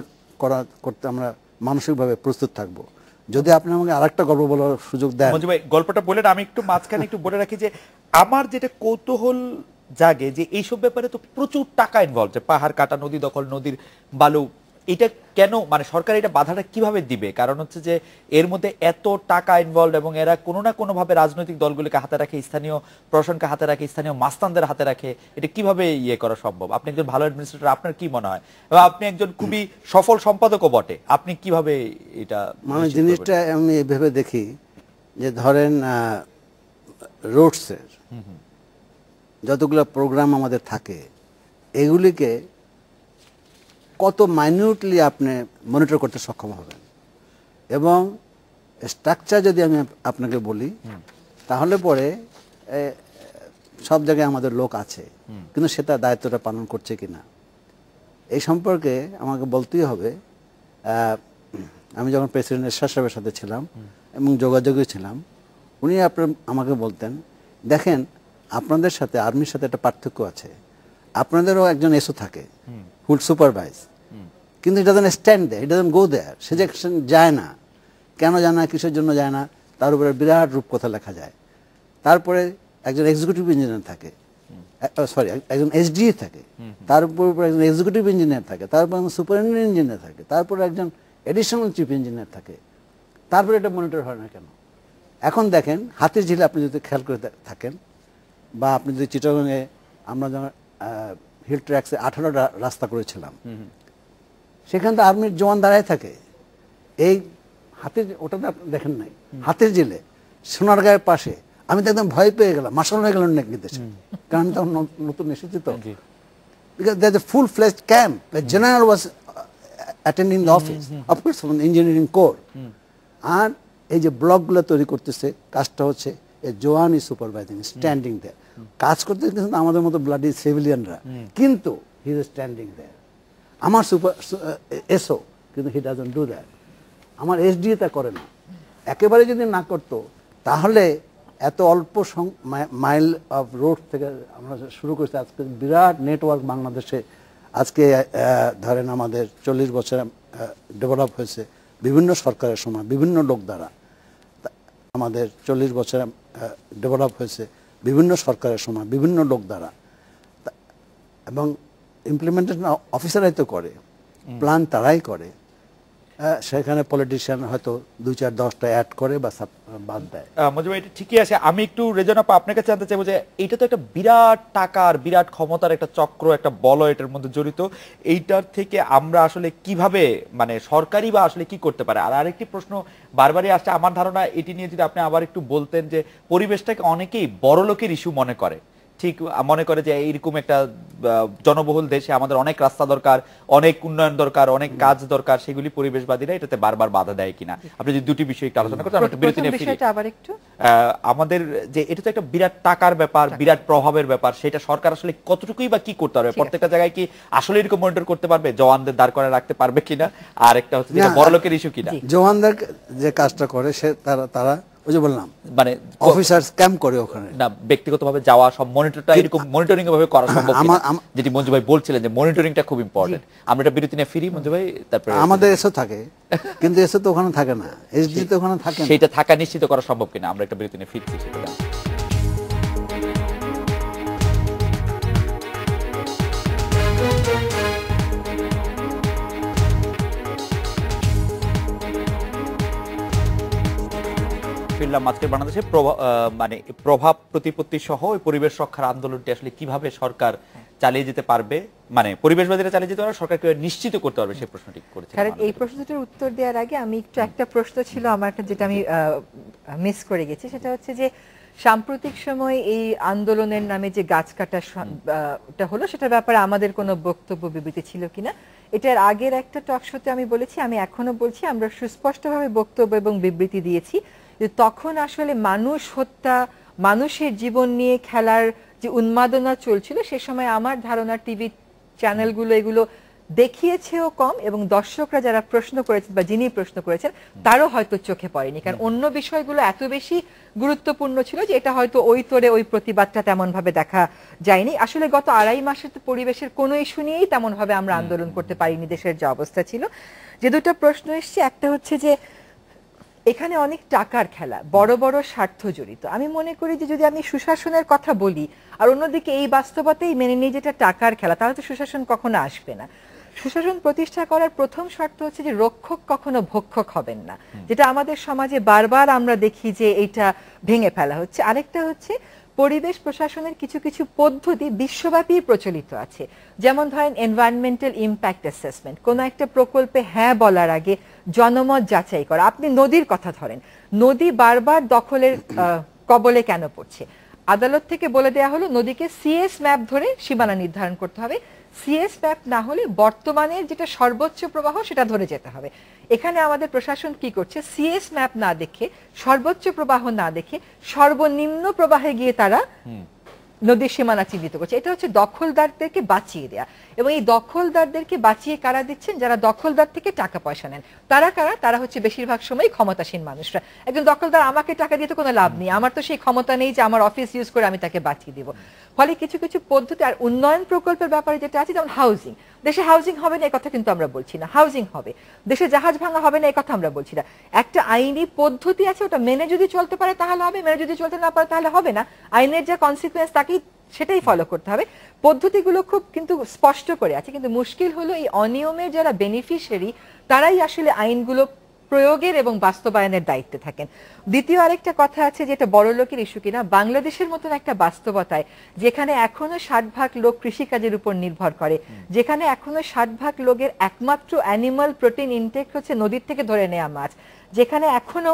করতে আমরা মানসিকভাবে প্রস্তুত থাকবো। যদি আপনি আমাকে আরেকটা গল্প বলার সুযোগ দেন। মঞ্জু ভাই, গল্পটা বলেন, আমি একটু মাঝখানে একটু বলে রাখি যে আমার যেটা কৌতূহল জাগে যে এইসব ব্যাপারে তো প্রচুর টাকা ইনভলভ, যে পাহাড় কাটা, নদী দখল, নদীর বালু, এটা কেন মানে সরকার এটা বাধাটা কিভাবে দিবে? কারণ হচ্ছে যে এর মধ্যে এত টাকা ইনভলভ এবং এরা কোনো না কোনো ভাবে রাজনৈতিক দলগুলিকে হাতে রাখে, স্থানীয় প্রশাসনকে হাতে রাখে, স্থানীয় মাস্তানদের হাতে রাখে। এটা কিভাবে ইয়ে করা সম্ভব? আপনি একজন ভালো অ্যাডমিনিস্ট্রেটর, আপনার কি মনে হয়? এবং আপনি একজন খুবই সফল সম্পাদকও বটে, আপনি কিভাবে এটা? মানে জিনিসটা আমি এভাবে দেখি যে ধরেন রোডসের যতগুলো প্রোগ্রাম আমাদের থাকে, এগুলিকে কত মাইনিউটলি আপনি মনিটর করতে সক্ষম হবেন। এবং স্ট্রাকচার যদি আমি আপনাকে বলি, তাহলে পরে সব জায়গায় আমাদের লোক আছে, কিন্তু সেটা দায়িত্বটা পালন করছে কিনা এই সম্পর্কে আমাকে বলতেই হবে। আমি যখন প্রেসিডেন্ট এরশাদ সাহেবের সাথে ছিলাম এবং যোগাযোগে ছিলাম, উনি আমাকে বলতেন, দেখেন আপনাদের সাথে আর্মির সাথে একটা পার্থক্য আছে, আপনাদেরও একজন এসও থাকে হুল সুপারভাইজ, কিন্তু it doesn't stand there, it doesn't go there, সে যায় না। কেন যায় না, কিসের জন্য যায় না, তার উপরে বিরাট রূপকথা লেখা যায়। তারপরে একজন এক্সিকিউটিভ ইঞ্জিনিয়ার থাকে, সরি একজন এসডি থাকে, তার উপর একজন এক্সিকিউটিভ ইঞ্জিনিয়ার থাকে, তারপর একজন সুপারিনটেন্ডেন্ট ইঞ্জিনিয়ার থাকে, তারপর একজন এডিশনাল চিফ ইঞ্জিনিয়ার থাকে। তারপরে এটা মনিটর হয় না কেন? এখন দেখেন হাতির ঝিলে আপনি যদি খেয়াল করে থাকেন, বা আপনি যদি চিটাগংয়ে আমরা যখন হিল ট্র্যাক্সে 18টা রাস্তা করেছিলাম, সেখানে তো আর্মির জওয়ান দাঁড়ায় থাকে। এই হাতির, ওটা তো আপনি দেখেন নাই, হাতির ঝিলে সোনারগাঁয়ের পাশে, আমি তো একদম ভয় পেয়ে গেলাম, মাসাল হয়ে গেলাম নাকি দেশে, কারণ তখন নতুন এসেছি তো। Because there's a full-fledged camp. The general was attending the office, of course from the engineering corps. আর এই যে ব্লকগুলো তৈরি করতেছে, কাজটা হচ্ছে জওয়ান ইজ সুপারভাইজিং, স্ট্যান্ডিং দেয়ার, কাজ করতে কিন্তু আমাদের মতো ব্লাডি সিভিলিয়ানরা, কিন্তু হি ইজ স্ট্যান্ডিং দেয়ার। আমার এসও, কিন্তু হি ডাজন্ট ডু দ্যাট। আমার এসডি তা করে না। একেবারে যদি না করতো, তাহলে এত অল্প মাইল অফ রোড থেকে আমরা শুরু করছি আজকে বিরাট নেটওয়ার্ক বাংলাদেশে আজকে ধরেন আমাদের 40 বছর ডেভেলপ হয়েছে বিভিন্ন সরকারের সময় বিভিন্ন লোক দ্বারা। আমাদের 40 বছর ডেভেলপ হয়েছে বিভিন্ন সরকারের সময় বিভিন্ন লোক দ্বারা, এবং ইমপ্লিমেন্টেশন অফিসারাই তো করে, প্ল্যান তারাই করে। সেখানে পলিটিশিয়ান হয়তো 2-4-10টা অ্যাড করে বা বাদ দেয়। মজিব, এটা ঠিকই আছে। আমি একটু রেজন আপা আপনার কাছে জানতে চাইবো যে এটা তো একটা বিরাট টাকার বিরাট ক্ষমতার একটা চক্র, একটা বলয় এটার মধ্যে জড়িত। এইটার থেকে আমরা আসলে কিভাবে, মানে সরকারি বা আসলে কি করতে পারে? আর আরেকটি প্রশ্ন বারবারই আসছে, আমার ধারণা এটি নিয়ে যদি আপনি আবার একটু বলতেন যে পরিবেশটাকে অনেকেই বড় লোকের ইস্যু মনে করে, ঠিক মনে করে যে এইরকম একটা জনবহুল দেশে আমাদের অনেক রাস্তা দরকার, অনেক উন্নয়ন দরকার, অনেক কাজ দরকার, সেগুলি পরিবেশবাদীরা এটাতে বারবার বাধা দেয় কিনা। আপনি যদি দুটি বিষয় একটু আলোচনা করতে। আমাদের যে এটা তো একটা বিরাট টাকার ব্যাপার, বিরাট প্রভাবের ব্যাপার, সেটা সরকার আসলে কতটুকুই বা কি করতে পারবে? প্রত্যেকটা জায়গায় কি আসলে এরকম মনিটর করতে পারবে? জওয়ানদের দাঁড় করে রাখতে পারবে কিনা? আর একটা হচ্ছে যেটা বড় লোকের ইস্যু কিনা। জওয়ানদের যে কাজটা করে সে তারা ওই যে বললাম মানে অফিসার স্ক্যাম করে ওখানে, না ব্যক্তিগতভাবে যাওয়া সব মনিটরটা এরকম মনিটরিং ভাবে করা সম্ভব কিনা, যেটি মঞ্জু ভাই বলছিলেন যে মনিটরিংটা খুব ইম্পর্টেন্ট। আমরা এটা বিরতি নিয়ে ফিরি মঞ্জু ভাই, তারপরে আমাদের এসে থাকে কিন্তু এসে তো ওখানে থাকে না, এসডি তো ওখানে থাকে না, সেটা থাকা নিশ্চিত করা সম্ভব কিনা আমরা একটা বিরতি নিয়ে ফিরছি সেটা। ফিরলাম। আজকের বাংলাদেশে মানে প্রভাব প্রতিপত্তি সহ পরিবেশ রক্ষার আন্দোলনটি আসলে কিভাবে সরকার চালিয়ে যেতে পারবে, মানে পরিবেশবাদীরা চালিয়ে যেতে পারবে, সরকারকে নিশ্চিত করতে পারবে, সেই প্রশ্নটি করেছে। কারণ এই প্রশ্নটির উত্তর দেওয়ার আগে আমি একটা প্রশ্ন ছিল আমার একটা, যেটা আমি মিস করে গেছি। সেটা হচ্ছে যে সাম্প্রতিক সময় এই আন্দোলনের নামে যে গাছ কাটা হলো, সেটার ব্যাপারে আমাদের কোনো বক্তব্য বিবৃতি ছিল কিনা। এটার আগের একটা টক শোতে আমি বলেছি, আমি এখনো বলছি, আমরা সুস্পষ্টভাবে বক্তব্য এবং বিবৃতি দিয়েছি যে তখন আসলে মানুষ হত্যা, মানুষের জীবন নিয়ে খেলার যে উন্মাদনা চলছিল, সে সময় আমার ধারণা টিভি চ্যানেলগুলো এগুলো দেখিয়েছেও কম, এবং দর্শকরা যারা প্রশ্ন করেছেন বা যিনি প্রশ্ন করেছেন তারও হয়তো চোখে পড়েনি, কারণ অন্য বিষয়গুলো এত বেশি গুরুত্বপূর্ণ ছিল যে এটা হয়তো ওই তোরে ওই প্রতিবাদটা তেমন ভাবে দেখা যায়নি। আসলে গত 2.5 মাসে তো পরিবেশের কোনো ইস্যু নিয়েই তেমন ভাবে আমরা আন্দোলন করতে পারিনি, দেশের যে অবস্থা ছিল। যে দুটো প্রশ্ন এসছে, একটা হচ্ছে যে এখানে অনেক টাকার খেলা, বড় বড় স্বার্থ জড়িত। আমি মনে করি যে যদি আমি সুশাসনের কথা বলি আর অন্যদিকে এই বাস্তবতাই মেনে নিই যেটা টাকার খেলা, তাহলে তো সুশাসন কখনো আসবে না। সুশাসন প্রতিষ্ঠা করার প্রথম শর্ত হচ্ছে যে রক্ষক কখনো ভক্ষক হবেন না, যেটা আমাদের সমাজে বারবার আমরা দেখি যে এটা ভেঙে ফেলা হচ্ছে। আরেকটা হচ্ছে পরিবেশ প্রশাসনের কিছু কিছু পদ্ধতি বিশ্বব্যাপী প্রচলিত আছে, যেমন ধরেন এনভায়রনমেন্টাল ইম্প্যাক্ট অ্যাসেসমেন্ট, কোন একটা প্রকল্পে হ্যাঁ বলার আগে জনমত যাচাই করা। আপনি নদীর কথা ধরেন, নদী বারবার দখলের কবলে কেন পড়ছে? আদালত থেকে বলে দেয়া হলো নদীকে সিএস ম্যাপ ধরে সীমানা নির্ধারণ করতে হবে, সিএস ম্যাপ না হলে বর্তমানের যেটা সর্বোচ্চ প্রবাহ সেটা ধরে যেতে হবে। এখানে আমাদের প্রশাসন কি করছে? সিএস ম্যাপ না দেখে, সর্বোচ্চ প্রবাহ না দেখে সর্বনিম্ন প্রবাহে গিয়ে তারা নদীর সীমানা চিহ্নিত করছে। এটা হচ্ছে দখলদারদেরকে বাঁচিয়ে দেয়া, এবং এই দখলদারদেরকে বাঁচিয়ে কারা দিচ্ছেন? যারা দখলদার থেকে টাকা পয়সা নেন। তারা কারা? তারা হচ্ছে বেশিরভাগ সময় ক্ষমতাসীন মানুষরা। একজন দখলদার আমাকে টাকা দিয়ে তো কোনো লাভ নেই, আমার তো সেই ক্ষমতা নেই যে আমার অফিস ইউজ করে আমি তাকে বাঁচিয়ে দিব। ফলে কিছু কিছু পদ্ধতি আর উন্নয়ন প্রকল্পের ব্যাপারে যেটা আছে, যেমন হাউজিং, দেশে হাউজিং হবে না এই কথা কিন্তু আমরা বলছি না, হাউজিং হবে। দেশে জাহাজ ভাঙা হবে না এই কথা আমরা বলছি না। একটা আইনি পদ্ধতি আছে, ওটা মেনে যদি চলতে পারে তাহলে হবে, মেনে যদি চলতে না পারে তাহলে হবে না। আইনের যা কনসিকুয়েন্স তাকেই সেটাই ফলো করতে হবে। পদ্ধতিগুলো খুব কিন্তু স্পষ্ট করে আছে, কিন্তু মুশকিল হলো এই অনিয়মের যারা বেনিফিশিয়ারি তারাই আসলে আইনগুলো প্রয়োগের এবং বাস্তবায়নের দায়িত্বে থাকেন। দ্বিতীয় আরেকটা কথা আছে, যেটা বড় লোকের ইস্যু কিনা, বাংলাদেশের মতন একটা বাস্তবতায় যেখানে এখনো 60% লোক কৃষিকাজের উপর নির্ভর করে, যেখানে এখনো 60% লোকের একমাত্র অ্যানিমাল প্রোটিন ইনটেক হচ্ছে নদীর থেকে ধরে নেওয়া মাছ, যেখানে এখনো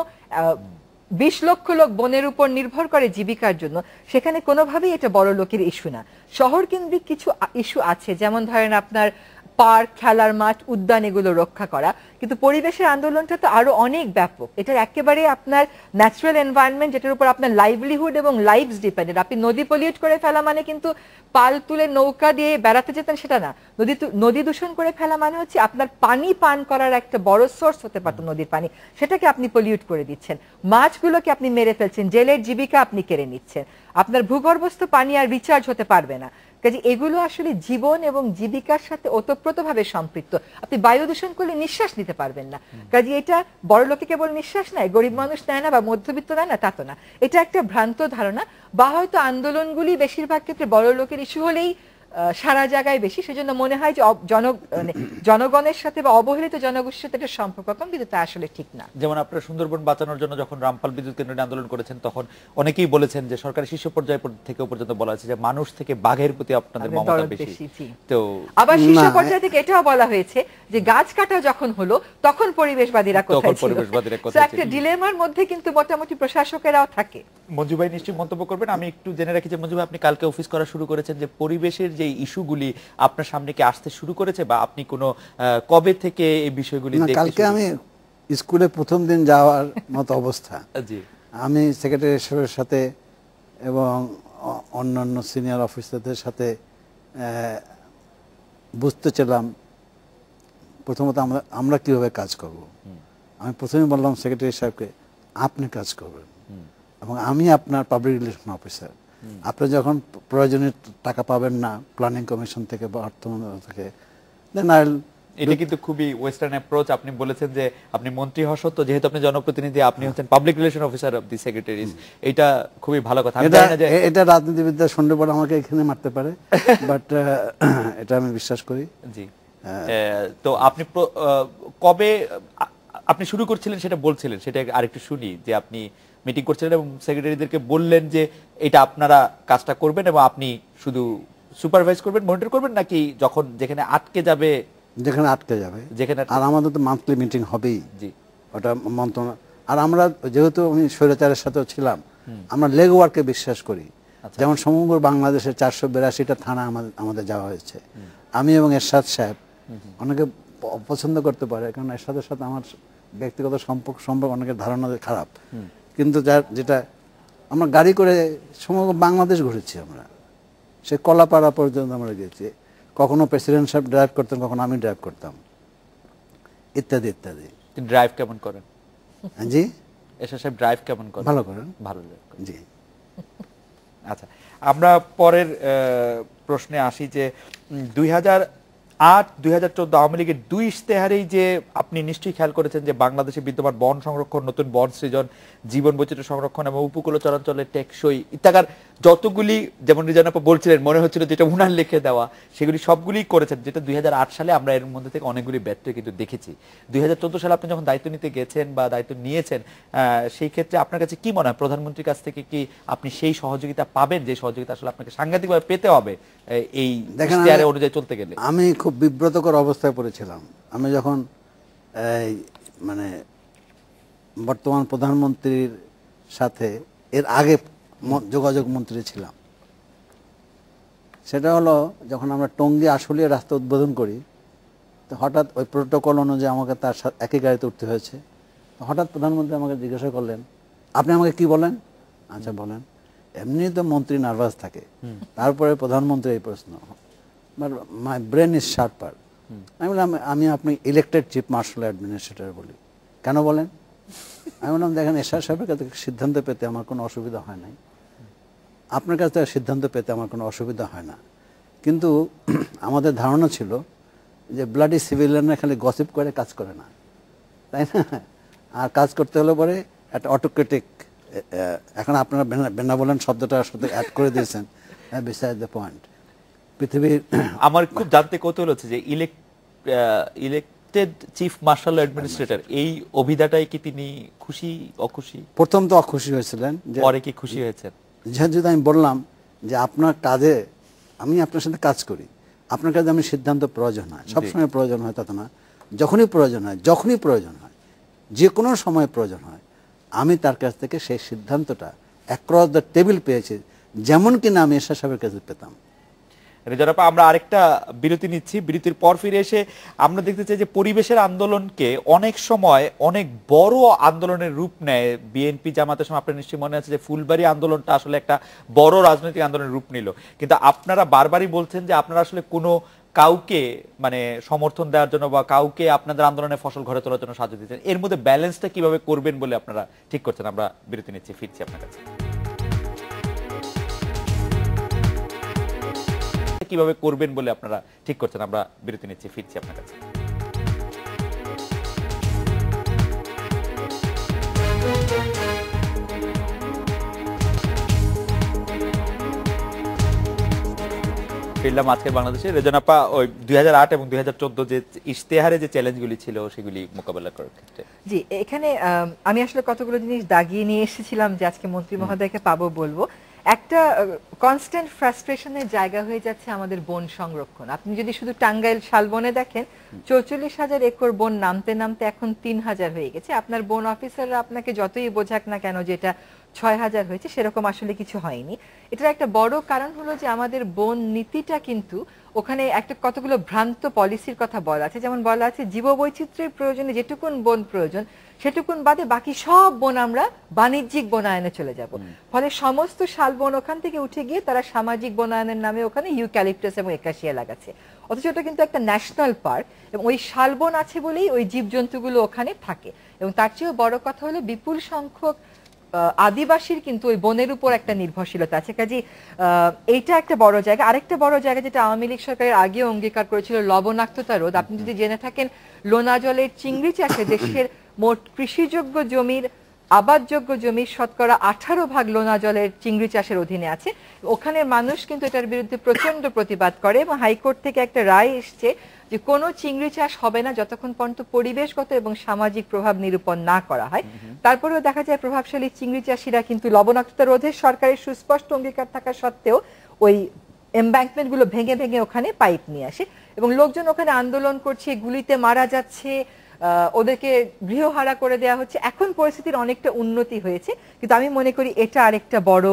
20 লক্ষ লোক বনের উপর নির্ভর করে জীবিকার জন্য, সেখানে কোনোভাবেই এটা বড় লোকের ইস্যু না। শহর কেন্দ্রিক কিছু ইস্যু আছে, যেমন ধরেন আপনার পার্ক, খেলার মাঠ, উদ্যান, এগুলো রক্ষা করা, কিন্তু পরিবেশের আন্দোলনটা তো আরো অনেক ব্যাপক। এটার একেবারে আপনার ন্যাচারাল এনভায়রনমেন্ট, যেটার উপর আপনার লাইভলিহুড এবং লাইভস ডিপেন্ডেন্ট। আপনি নদী পলিউট করে ফেলা মানে কিন্তু পাল তুলে নৌকা দিয়ে বেড়াতে যেতেন সেটা না। নদী দূষণ করে ফেলা মানে হচ্ছে আপনার পানি পান করার একটা বড় সোর্স হতে পারত নদীর পানি, সেটাকে আপনি পলিউট করে দিচ্ছেন। মাছগুলোকে আপনি মেরে ফেলছেন, জেলের জীবিকা আপনি কেড়ে নিচ্ছেন, আপনার ভূগর্ভস্থ পানি আর রিচার্জ হতে পারবে না। কাজে এগুলো আসলে জীবন এবং জীবিকার সাথে ওতপ্রোতভাবে সম্পৃক্ত। আপনি বায়ু দূষণ করলে নিঃশ্বাস নিতে পারবেন না, কাজে এটা বড় লোকে কেবল নিঃশ্বাস নেয়, গরিব মানুষ নেয় না বা মধ্যবিত্ত নেয় না, তা তো না। এটা একটা ভ্রান্ত ধারণা, বা হয়তো আন্দোলনগুলি বেশিরভাগ ক্ষেত্রে বড় লোকের ইস্যু হলেই সারা জায়গায় বেশি, সেজন্য মনে হয় যে জনগণের সাথে বা অবহেলিত জনগোষ্ঠীর সাথে একটা সম্পর্ক কম, কিন্তু তা আসলে ঠিক না। যেমন আপনারা সুন্দরবন বাঁচানোর জন্য যখন রামপাল বিদ্যুৎ কেন্দ্র নিয়ে আন্দোলন করেছেন, তখন অনেকেই বলেছেন যে সরকারের শীর্ষ পর্যায় থেকেও পর্যন্ত বলা হয়েছে যে মানুষ থেকে বাঘের প্রতি আপনাদের মমতা বেশি। তো আবার শীর্ষ পর্যায় থেকে এটাও বলা হয়েছে যে গাছ কাটা যখন হলো তখন পরিবেশবাদীরা কোথায় ছিল। একটা ডিলেমার মধ্যে কিন্তু মোটামুটি প্রশাসকেরাও থাকে। মঞ্জু ভাই নিশ্চয়ই মন্তব্য করবেন। আমি একটু জেনে রাখি যে মঞ্জু ভাই, আপনি কালকে অফিস করা শুরু করেছেন, যে পরিবেশের যে ইস্যুগুলি আপনার সামনে কি আসতে শুরু করেছে, বা আপনি কোনো কবে থেকে এই বিষয়গুলি দেখতে? কালকে আমি স্কুলে প্রথম দিন যাওয়ার মতো অবস্থা। জি, আমি সেক্রেটারি সাহেবের সাথে এবং অন্যান্য সিনিয়র অফিসারদের সাথে বুঝতে চাইলাম প্রথমত আমরা কিভাবে কাজ করব। আমি প্রথমে বললাম সেক্রেটারি সাহেবকে, আপনি কাজ করবেন এবং আমি আপনার পাবলিক রিলেশন অফিসার। আপনি যখন প্রয়োজনীয় টাকা পাবেন না প্ল্যানিং কমিশন থেকে বা অর্থ মন্ত্রণালয় থেকে, দেন আই এটা কিন্তু খুবই ওয়েস্টার্ন অ্যাপ্রোচ। আপনি বলেছেন যে আপনি মন্ত্রী হওয়া সত্ত্বেও যেহেতু আপনি জনপ্রতিনিধি, আপনি হচ্ছেন public relation officer of the secretaries. এটা খুবই ভালো কথা। এটা রাজনীতিবিদরা শুনলে পরে আমাকে এখানে মারতে পারে, বাট এটা আমি বিশ্বাস করি। জি, তো আপনি কবে আপনি শুরু করছিলেন সেটা বলছিলেন, সেটা আরেকটু শুনি। যে আপনি মিটিং করছিলেন এবং সেক্রেটারিদেরকে বললেন যে এটা আপনারা কাজটা করবেন এবং আপনি শুধু সুপারভাইজ করবেন, মনিটর করবেন, নাকি যখন যেখানে আটকে যাবে যেখানে আর আমাদের তো মান্থলি মিটিং হবেই। জি, ওটা মন্ত্রণালয়। আর আমরা যেহেতু আমি স্বৈরাচারের সাথেও ছিলাম, আমরা লেগ ওয়ার্কে বিশ্বাস করি। যেমন সমগ্র বাংলাদেশের 482টা থানা আমাদের যাওয়া হয়েছে। আমি এবং এরশাদ সাহেব, অনেকে অপছন্দ করতে পারে কারণ এরশাদের সাথে আমার ব্যক্তিগত সম্পর্ক অনেকের ধারণা খারাপ, কিন্তু যেটা আমরা গাড়ি করে সমগ্র বাংলাদেশ ঘুরেছি। আমরা সে কলাপাড়া পর্যন্ত আমরা গেছি। কখনো প্রেসিডেন্ট সাহেব ড্রাইভ করতেন, কখনো আমি ড্রাইভ করতাম, ইত্যাদি ইত্যাদি। ড্রাইভ কেমন করেন? জি, এরশাদ সাহেব ড্রাইভ কেমন করেন? ভালো করেন। ভালো ড্রাইভ করেন। জি। আচ্ছা, আমরা পরের প্রশ্নে আসি যে 2008-2014 আওয়ামী লীগের 2 ইশতেহারেই যে আপনি নিশ্চয়ই খেয়াল করেছেন যে বাংলাদেশে বিদ্যমান বন সংরক্ষণ, নতুন বন সৃজন, জীবন বৈচিত্র্য সংরক্ষণ এবং উপকূল চরাঞ্চলের টেকসই ইত্যাকার যতগুলি, যেমন রিজান আপা বলছিলেন, মনে হচ্ছিল যেটা উনার লিখে দেওয়া, সেগুলি সবগুলি করেছেন, যেটা 2008 সালে আমরা এর মধ্যে থেকে অনেকগুলি ব্যর্থ কিন্তু দেখেছি। 2014 সালে আপনি যখন দায়িত্ব নিতে গেছেন বা দায়িত্ব নিয়েছেন, সেই ক্ষেত্রে আপনার কাছে কি মনে হয় প্রধানমন্ত্রীর কাছ থেকে কি আপনি সেই সহযোগিতা পাবেন যে সহযোগিতা আসলে আপনাকে সাংঘাতিকভাবে পেতে হবে এই ইশতেহারে অনুযায়ী চলতে গেলে? আমি খুব বিব্রতকর অবস্থায় পড়েছিলাম। আমি যখন মানে বর্তমান প্রধানমন্ত্রীর সাথে এর আগে যোগাযোগ মন্ত্রী ছিলাম, সেটা হলো যখন আমরা টঙ্গী আশুলিয়া রাস্তা উদ্বোধন করি, তো হঠাৎ ওই প্রোটোকল অনুযায়ী আমাকে তার সাথে একই গাড়িতে উঠতে হয়েছে। হঠাৎ প্রধানমন্ত্রী আমাকে জিজ্ঞাসা করলেন, আপনি আমাকে কি বলেন? আচ্ছা বলেন। এমনি তো মন্ত্রী নার্ভাস থাকে, তারপরে প্রধানমন্ত্রী এই প্রশ্ন, but my brain is sharper. আমি বললাম, আমি আপনি ইলেক্টেড চিফ মার্শাল অ্যাডমিনিস্ট্রেটর বলি। কেন বলেন? আমি বললাম, দেখেন এরশাদ সাহেবের কাছে সিদ্ধান্ত পেতে আমার কোনো অসুবিধা হয় নাই, আপনার কাছ থেকে সিদ্ধান্ত পেতে আমার কোনো অসুবিধা হয় না, কিন্তু আমাদের ধারণা ছিল যে ব্লাডি সিভিলিয়ানরা খালি গসিপ করে কাজ করে না, তাই না? আর কাজ করতে হলে পরে একটা অটোক্রেটিক, এখন আপনারা বেনাবলেন শব্দটার সাথে অ্যাড করে দিয়েছেন, বিসাইড দ্য পয়েন্ট। পৃথিবীর আমার খুব জানতে কৌতূহল হচ্ছে যে ইলেক্টেড চিফ মার্শাল অ্যাডমিনিস্ট্রেটর, এই অভিধাটাই কি তিনি খুশি অখুশি? প্রথম তো অখুশি হয়েছিলেন, পরে কি খুশি হয়েছেন? যেহেতু আমি বললাম যে আপনার কাজে আমি আপনার সাথে কাজ করি, আপনার কাছে আমি সিদ্ধান্ত প্রয়োজন হয়, সবসময় প্রয়োজন হয় তা তো না, যখনই প্রয়োজন হয় যে কোনো সময় প্রয়োজন হয়, আমি তার কাছ থেকে সেই সিদ্ধান্তটা অ্যাক্রস দ্য টেবিল পেয়েছি, যেমন কিনা আমি এরশাদ সাহেবের কাছে পেতাম। রেজার আপা, আমরা আরেকটা বিরতি নিচ্ছি। বিরতির পর ফিরে এসে আমরা দেখতে চাই যে পরিবেশের আন্দোলনকে অনেক সময় অনেক বড় আন্দোলনের রূপ নেয়। বিএনপি জামাতের সময় আপনার নিশ্চয়ই মনে আছে যে ফুলবাড়ি আন্দোলনটা আসলে একটা বড় রাজনৈতিক আন্দোলনের রূপ নিল, কিন্তু আপনারা বারবারই বলছেন যে আপনারা আসলে কোনো কাউকে মানে সমর্থন দেওয়ার জন্য বা কাউকে আপনাদের আন্দোলনের ফসল ঘরে তোলার জন্য সাহায্য দিচ্ছেন, এর মধ্যে ব্যালেন্সটা কিভাবে করবেন বলে আপনারা ঠিক করছেন? আমরা বিরতি নিচ্ছি, ফিরছি আপনার কাছে। কিভাবে করবেন বলে আপনারা ঠিক করছেন? আমরা বিরতি নিচ্ছি, ফিরছি আপনার কাছে। ফিরলাম আজকের বাংলাদেশে। রেজনাপা, ওই 2008 এবং 2014 যে ইশতেহারে যে চ্যালেঞ্জগুলি ছিল সেগুলি মোকাবেলা করার ক্ষেত্রে জি, এখানে আমি আসলে কতগুলো জিনিস দাগিয়ে নিয়ে এসেছিলাম যে আজকে মন্ত্রী মহোদয়কে পাবো বলবো। একটা কনস্ট্যান্ট ফ্রাস্ট্রেশনের জায়গা হয়ে যাচ্ছে আমাদের বন সংরক্ষণ। আপনি যদি শুধু টাঙ্গাইল শালবনে দেখেন, 44,000 একর বন নামতে নামতে এখন 3,000 হয়ে গেছে। আপনার বন অফিসাররা আপনাকে যতই বোঝাক না কেন যে এটা 6,000 হয়েছে, সেরকম আসলে কিছু হয়নি। এটার একটা বড় কারণ হলো যে আমাদের বন নীতিটা কিন্তু ওখানে একটা কতগুলো ভ্রান্ত পলিসির কথা বলা আছে। যেমন বলা আছে জীববৈচিত্র্যের প্রয়োজনে যেটুকুন বন প্রয়োজন সেটুকুন বাদে বাকি সব বন আমরা বাণিজ্যিক বনায়নে চলে যাব। ফলে সমস্ত শালবন ওখান থেকে উঠে গিয়ে তারা সামাজিক বনায়নের নামে ওখানে ইউক্যালিপটাস এবং একাশিয়া লাগাচ্ছে। অথচ ওটা কিন্তু একটা ন্যাশনাল পার্ক, এবং ওই শালবন আছে বলেই ওই জীবজন্তুগুলো ওখানে থাকে। এবং তার চেয়েও বড় কথা হলো বিপুল সংখ্যক আদিবাসীর কিন্তু ওই বনের উপর একটা নির্ভরশীলতা আছে। কাজে এইটা একটা বড় জায়গা। আরেকটা বড় জায়গা যেটা আওয়ামী লীগ সরকারের আগে অঙ্গীকার করেছিল, লবণাক্ততা রোধ। আপনি যদি জেনে থাকেন, লোনা জলের চিংড়ি চাষে দেশের মোট কৃষিযোগ্য জমির, আবাদযোগ্য জমির শতকরা 18% লোনা জলের চিংড়ি চাষের অধীনে আছে। ওখানের মানুষ কিন্তু এটার বিরুদ্ধে প্রচন্ড প্রতিবাদ করে, এবং হাইকোর্ট থেকে একটা রায় এসছে যে কোনো চিংড়ি চাষ হবে না যতক্ষণ পর্যন্ত পরিবেশগত এবং সামাজিক প্রভাব নিরূপণ না করা হয়। তারপরেও দেখা যায় প্রভাবশালী চিংড়ি চাষিরা কিন্তু লবণাক্ততা রোধের সরকারের সুস্পষ্ট অঙ্গীকার থাকা সত্ত্বেও ওই এমব্যাঙ্কমেন্ট গুলো ভেঙে ভেঙে ওখানে পাইপ নিয়ে আসে, এবং লোকজন ওখানে আন্দোলন করছে, গুলিতে মারা যাচ্ছে, ওদেরকে গৃহহারা করে দেওয়া হচ্ছে। এখন পরিস্থিতির অনেকটা উন্নতি হয়েছে, কিন্তু আমি মনে করি এটা আরেকটা বড়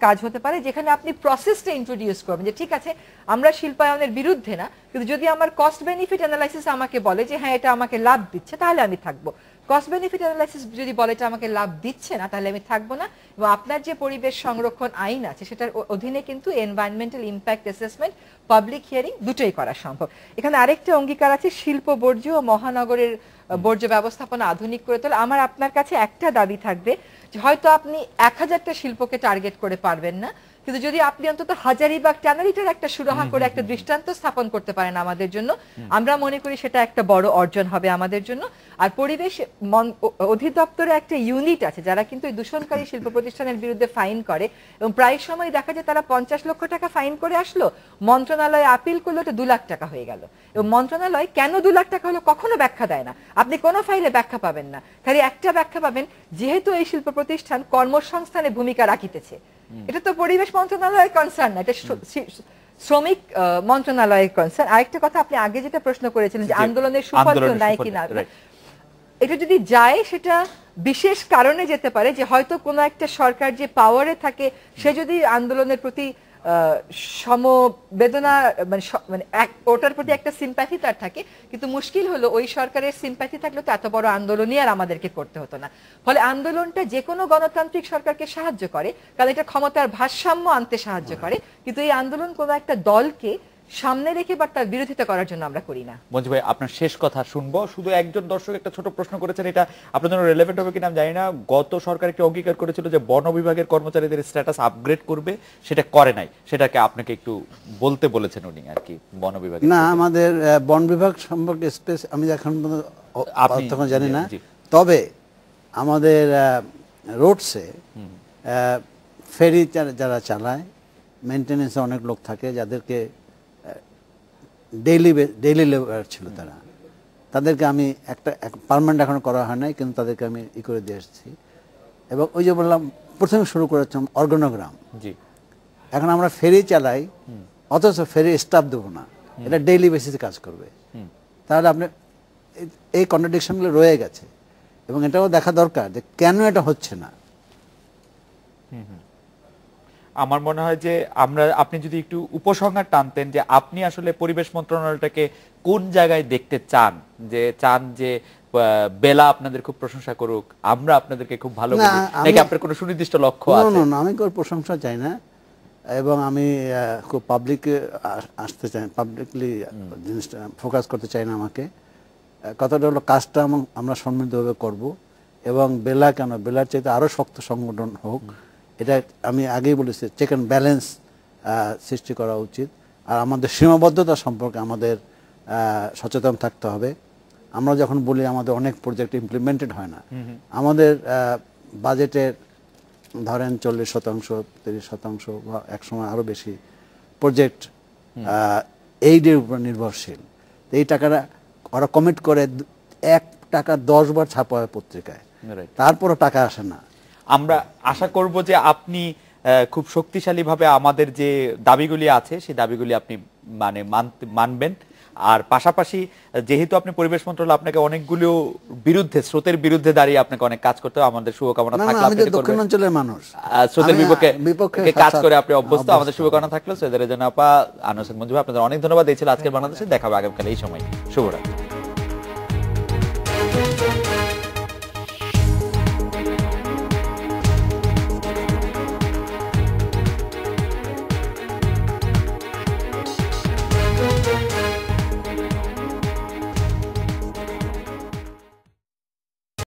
কাজ হতে পারে, যেখানে আপনি প্রসেসটা ইন্ট্রোডিউস করবেন যে ঠিক আছে আমরা শিল্পায়নের বিরুদ্ধে না, কিন্তু যদি আমার কস্ট বেনিফিট অ্যানালাইসিস আমাকে বলে যে হ্যাঁ এটা আমাকে লাভ দিচ্ছে, তাহলে আমি থাকবো। কস্ট বেনিফিট অ্যানালাইসিস যদি বলে এটা আমাকে লাভ দিচ্ছে না, তাহলে আমি থাকবো না। এবং আপনার যে পরিবেশ সংরক্ষণ আইন আছে সেটার অধীনে কিন্তু environmental impact assessment, public hearing দুটোই করা সম্ভব। এখানে আরেকটা অঙ্গীকার আছে শিল্প বর্জ্য ও মহানগরের বর্জ্য ব্যবস্থাপনা আধুনিক করে তোলা। আমার আপনার কাছে একটা দাবি থাকবে যে হয়তো আপনি 1000টা শিল্পকে টার্গেট করে পারবেন না, কিন্তু যদি আপনি অন্তত হাজারিবাগ ট্যানারিটার একটা সুরাহা করে একটা দৃষ্টান্ত স্থাপন করতে পারেন আমাদের জন্য, আমরা মনে করি সেটা একটা বড় অর্জন হবে আমাদের জন্য। আর পরিবেশ অধিদপ্তরে একটা ইউনিট আছে যারা কিন্তু এই দূষণকারী শিল্প প্রতিষ্ঠানের বিরুদ্ধে ফাইন করে, এবং প্রায় সময় দেখা যায় তারা 50 লক্ষ টাকা ফাইন করে আসলো, মন্ত্রণালয়ে আপিল করলো, ওটা 2 লাখ টাকা হয়ে গেল। এবং মন্ত্রণালয় কেন 2 লাখ টাকা হলো কখনো ব্যাখ্যা দেয় না। আপনি কোনো ফাইলে ব্যাখ্যা পাবেন না, খালি একটা ব্যাখ্যা পাবেন, যেহেতু এই শিল্প প্রতিষ্ঠান কর্মসংস্থানে ভূমিকা রাখিতেছে। এটা তো পরিবেশ মন্ত্রণালয়ের কনসার্ন না, এটা শ্রমিক মন্ত্রণালয়ের কনসার্ন। আরেকটা কথা, আপনি আগে যেটা প্রশ্ন করেছিলেন যে আন্দোলনের সুফল নাই কিনা, এটা যদি যায় সেটা বিশেষ কারণে যেতে পারে, যে হয়তো কোনো একটা সরকার যে পাওয়ারে থাকে সে যদি আন্দোলনের প্রতি সমবেদনা মানে ওটার প্রতি একটা সিম্প্যাথি তার থাকে, কিন্তু মুশকিল হলো ওই সরকারের সিম্প্যাথি থাকলে তো এত বড় আন্দোলনই আর আমাদেরকে করতে হতো না। ফলে আন্দোলনটা যে কোনো গণতান্ত্রিক সরকারকে সাহায্য করে, কারণ এটা ক্ষমতার ভারসাম্য আনতে সাহায্য করে, কিন্তু এই আন্দোলন কোনো একটা দলকে সামনে রেখে বা তার বিরোধিতা করার জন্য আমরা করি না। মঞ্জু ভাই, আপনার শেষ কথা শুনবো। শুধু একজন দর্শক একটা ছোট প্রশ্ন করেছেন, এটা আপনার জন্য রিলেভেন্ট হবে কিনা আমি জানি না। গত সরকার একটা অঙ্গীকার করেছিল যে বন বিভাগের কর্মচারীদের স্ট্যাটাস আপগ্রেড করবে, সেটা করে নাই, সেটাকে আপনাকে একটু বলতে বলেছেন উনি আর কি বন বিভাগ। না, আমাদের বন বিভাগ সম্পর্কে স্পেস আমি এখন তখন জানি না, তবে আমাদের রোডসে ফেরি যারা চালায়, মেনটেনেন্সে অনেক লোক থাকে যাদেরকে ডেইলি লেবার ছিল, তাদেরকে আমি একটা পার্মানেন্ট এখনো করা হয় নাই, কিন্তু তাদেরকে আমি করে দিয়ে এসেছি। এবং ওই যে বললাম প্রথমে শুরু করেছিলাম অর্গানোগ্রাম, এখন আমরা ফেরি চালাই অথচ ফেরি স্টাফ দেবো না, এটা ডেইলি বেসিসে কাজ করবে। তাহলে আপনি এই কন্ট্রাডিকশনগুলো রয়ে গেছে, এবং এটাও দেখা দরকার যে কেন এটা হচ্ছে না। আমার মনে হয় যে আপনি যদি একটু উপসংহার টানতেন যে আপনি আসলে পরিবেশ মন্ত্রণালয়টাকে কোন জায়গায় দেখতে চান, যে বেলা আপনাদের খুব প্রশংসা করুক, আমরা আপনাদেরকে খুব ভালো বলি, নাকি আপনার কোনো সুনির্দিষ্ট লক্ষ্য আছে? না, আমি কোনো প্রশংসা চাই না, এবং আমি খুব পাবলিকে আসতে চাই, পাবলিকলি জিনিসটা ফোকাস করতে চাই না। আমাকে কথাটা হলো কাজটা আমরা সমৃদ্ধভাবে করব, এবং বেলা কেন, বেলার চাইতে আরও শক্ত সংগঠন হোক, এটা আমি আগেই বলেছি। চেক অ্যান্ড ব্যালেন্স সৃষ্টি করা উচিত। আর আমাদের সীমাবদ্ধতা সম্পর্কে আমাদের সচেতন থাকতে হবে। আমরা যখন বলি আমাদের অনেক প্রজেক্ট ইমপ্লিমেন্টেড হয় না, আমাদের বাজেটের ধরেন 40%, 30% বা একসময় আরো বেশি প্রজেক্ট এইডের উপর নির্ভরশীল। এই টাকাটা ওরা কমিট করে 1 টাকা 10 বার ছাপা হয় পত্রিকায়, তারপরও টাকা আসে না। আমরা আশা করব যে আপনি খুব শক্তিশালীভাবে আমাদের যে দাবিগুলি আছে সেই দাবিগুলি আপনি মানে মানবেন। আর পাশাপাশি যেহেতু আপনি পরিবেশ মন্ত্রণালয়, আপনাকে অনেকগুলো বিরুদ্ধে, স্রোতের বিরুদ্ধে দাঁড়িয়ে আপনাকে অনেক কাজ করতে হবে। আমাদের শুভকামনা থাকলে আমি তো দক্ষিণাঞ্চলের মানুষ, স্রোতের বিপক্ষে কাজ করে আপনি অভ্যস্ত। আমাদের শুভকামনা থাকলো। সৈয়দা রেজওয়ানা আপা, আনোয়ার হোসেন মঞ্জু ভাই, আপনাদের অনেক ধন্যবাদ। এই ছিল আজকের বাংলাদেশে। দেখা হবে আগামীকাল এই সময়। শুভরাত্রি।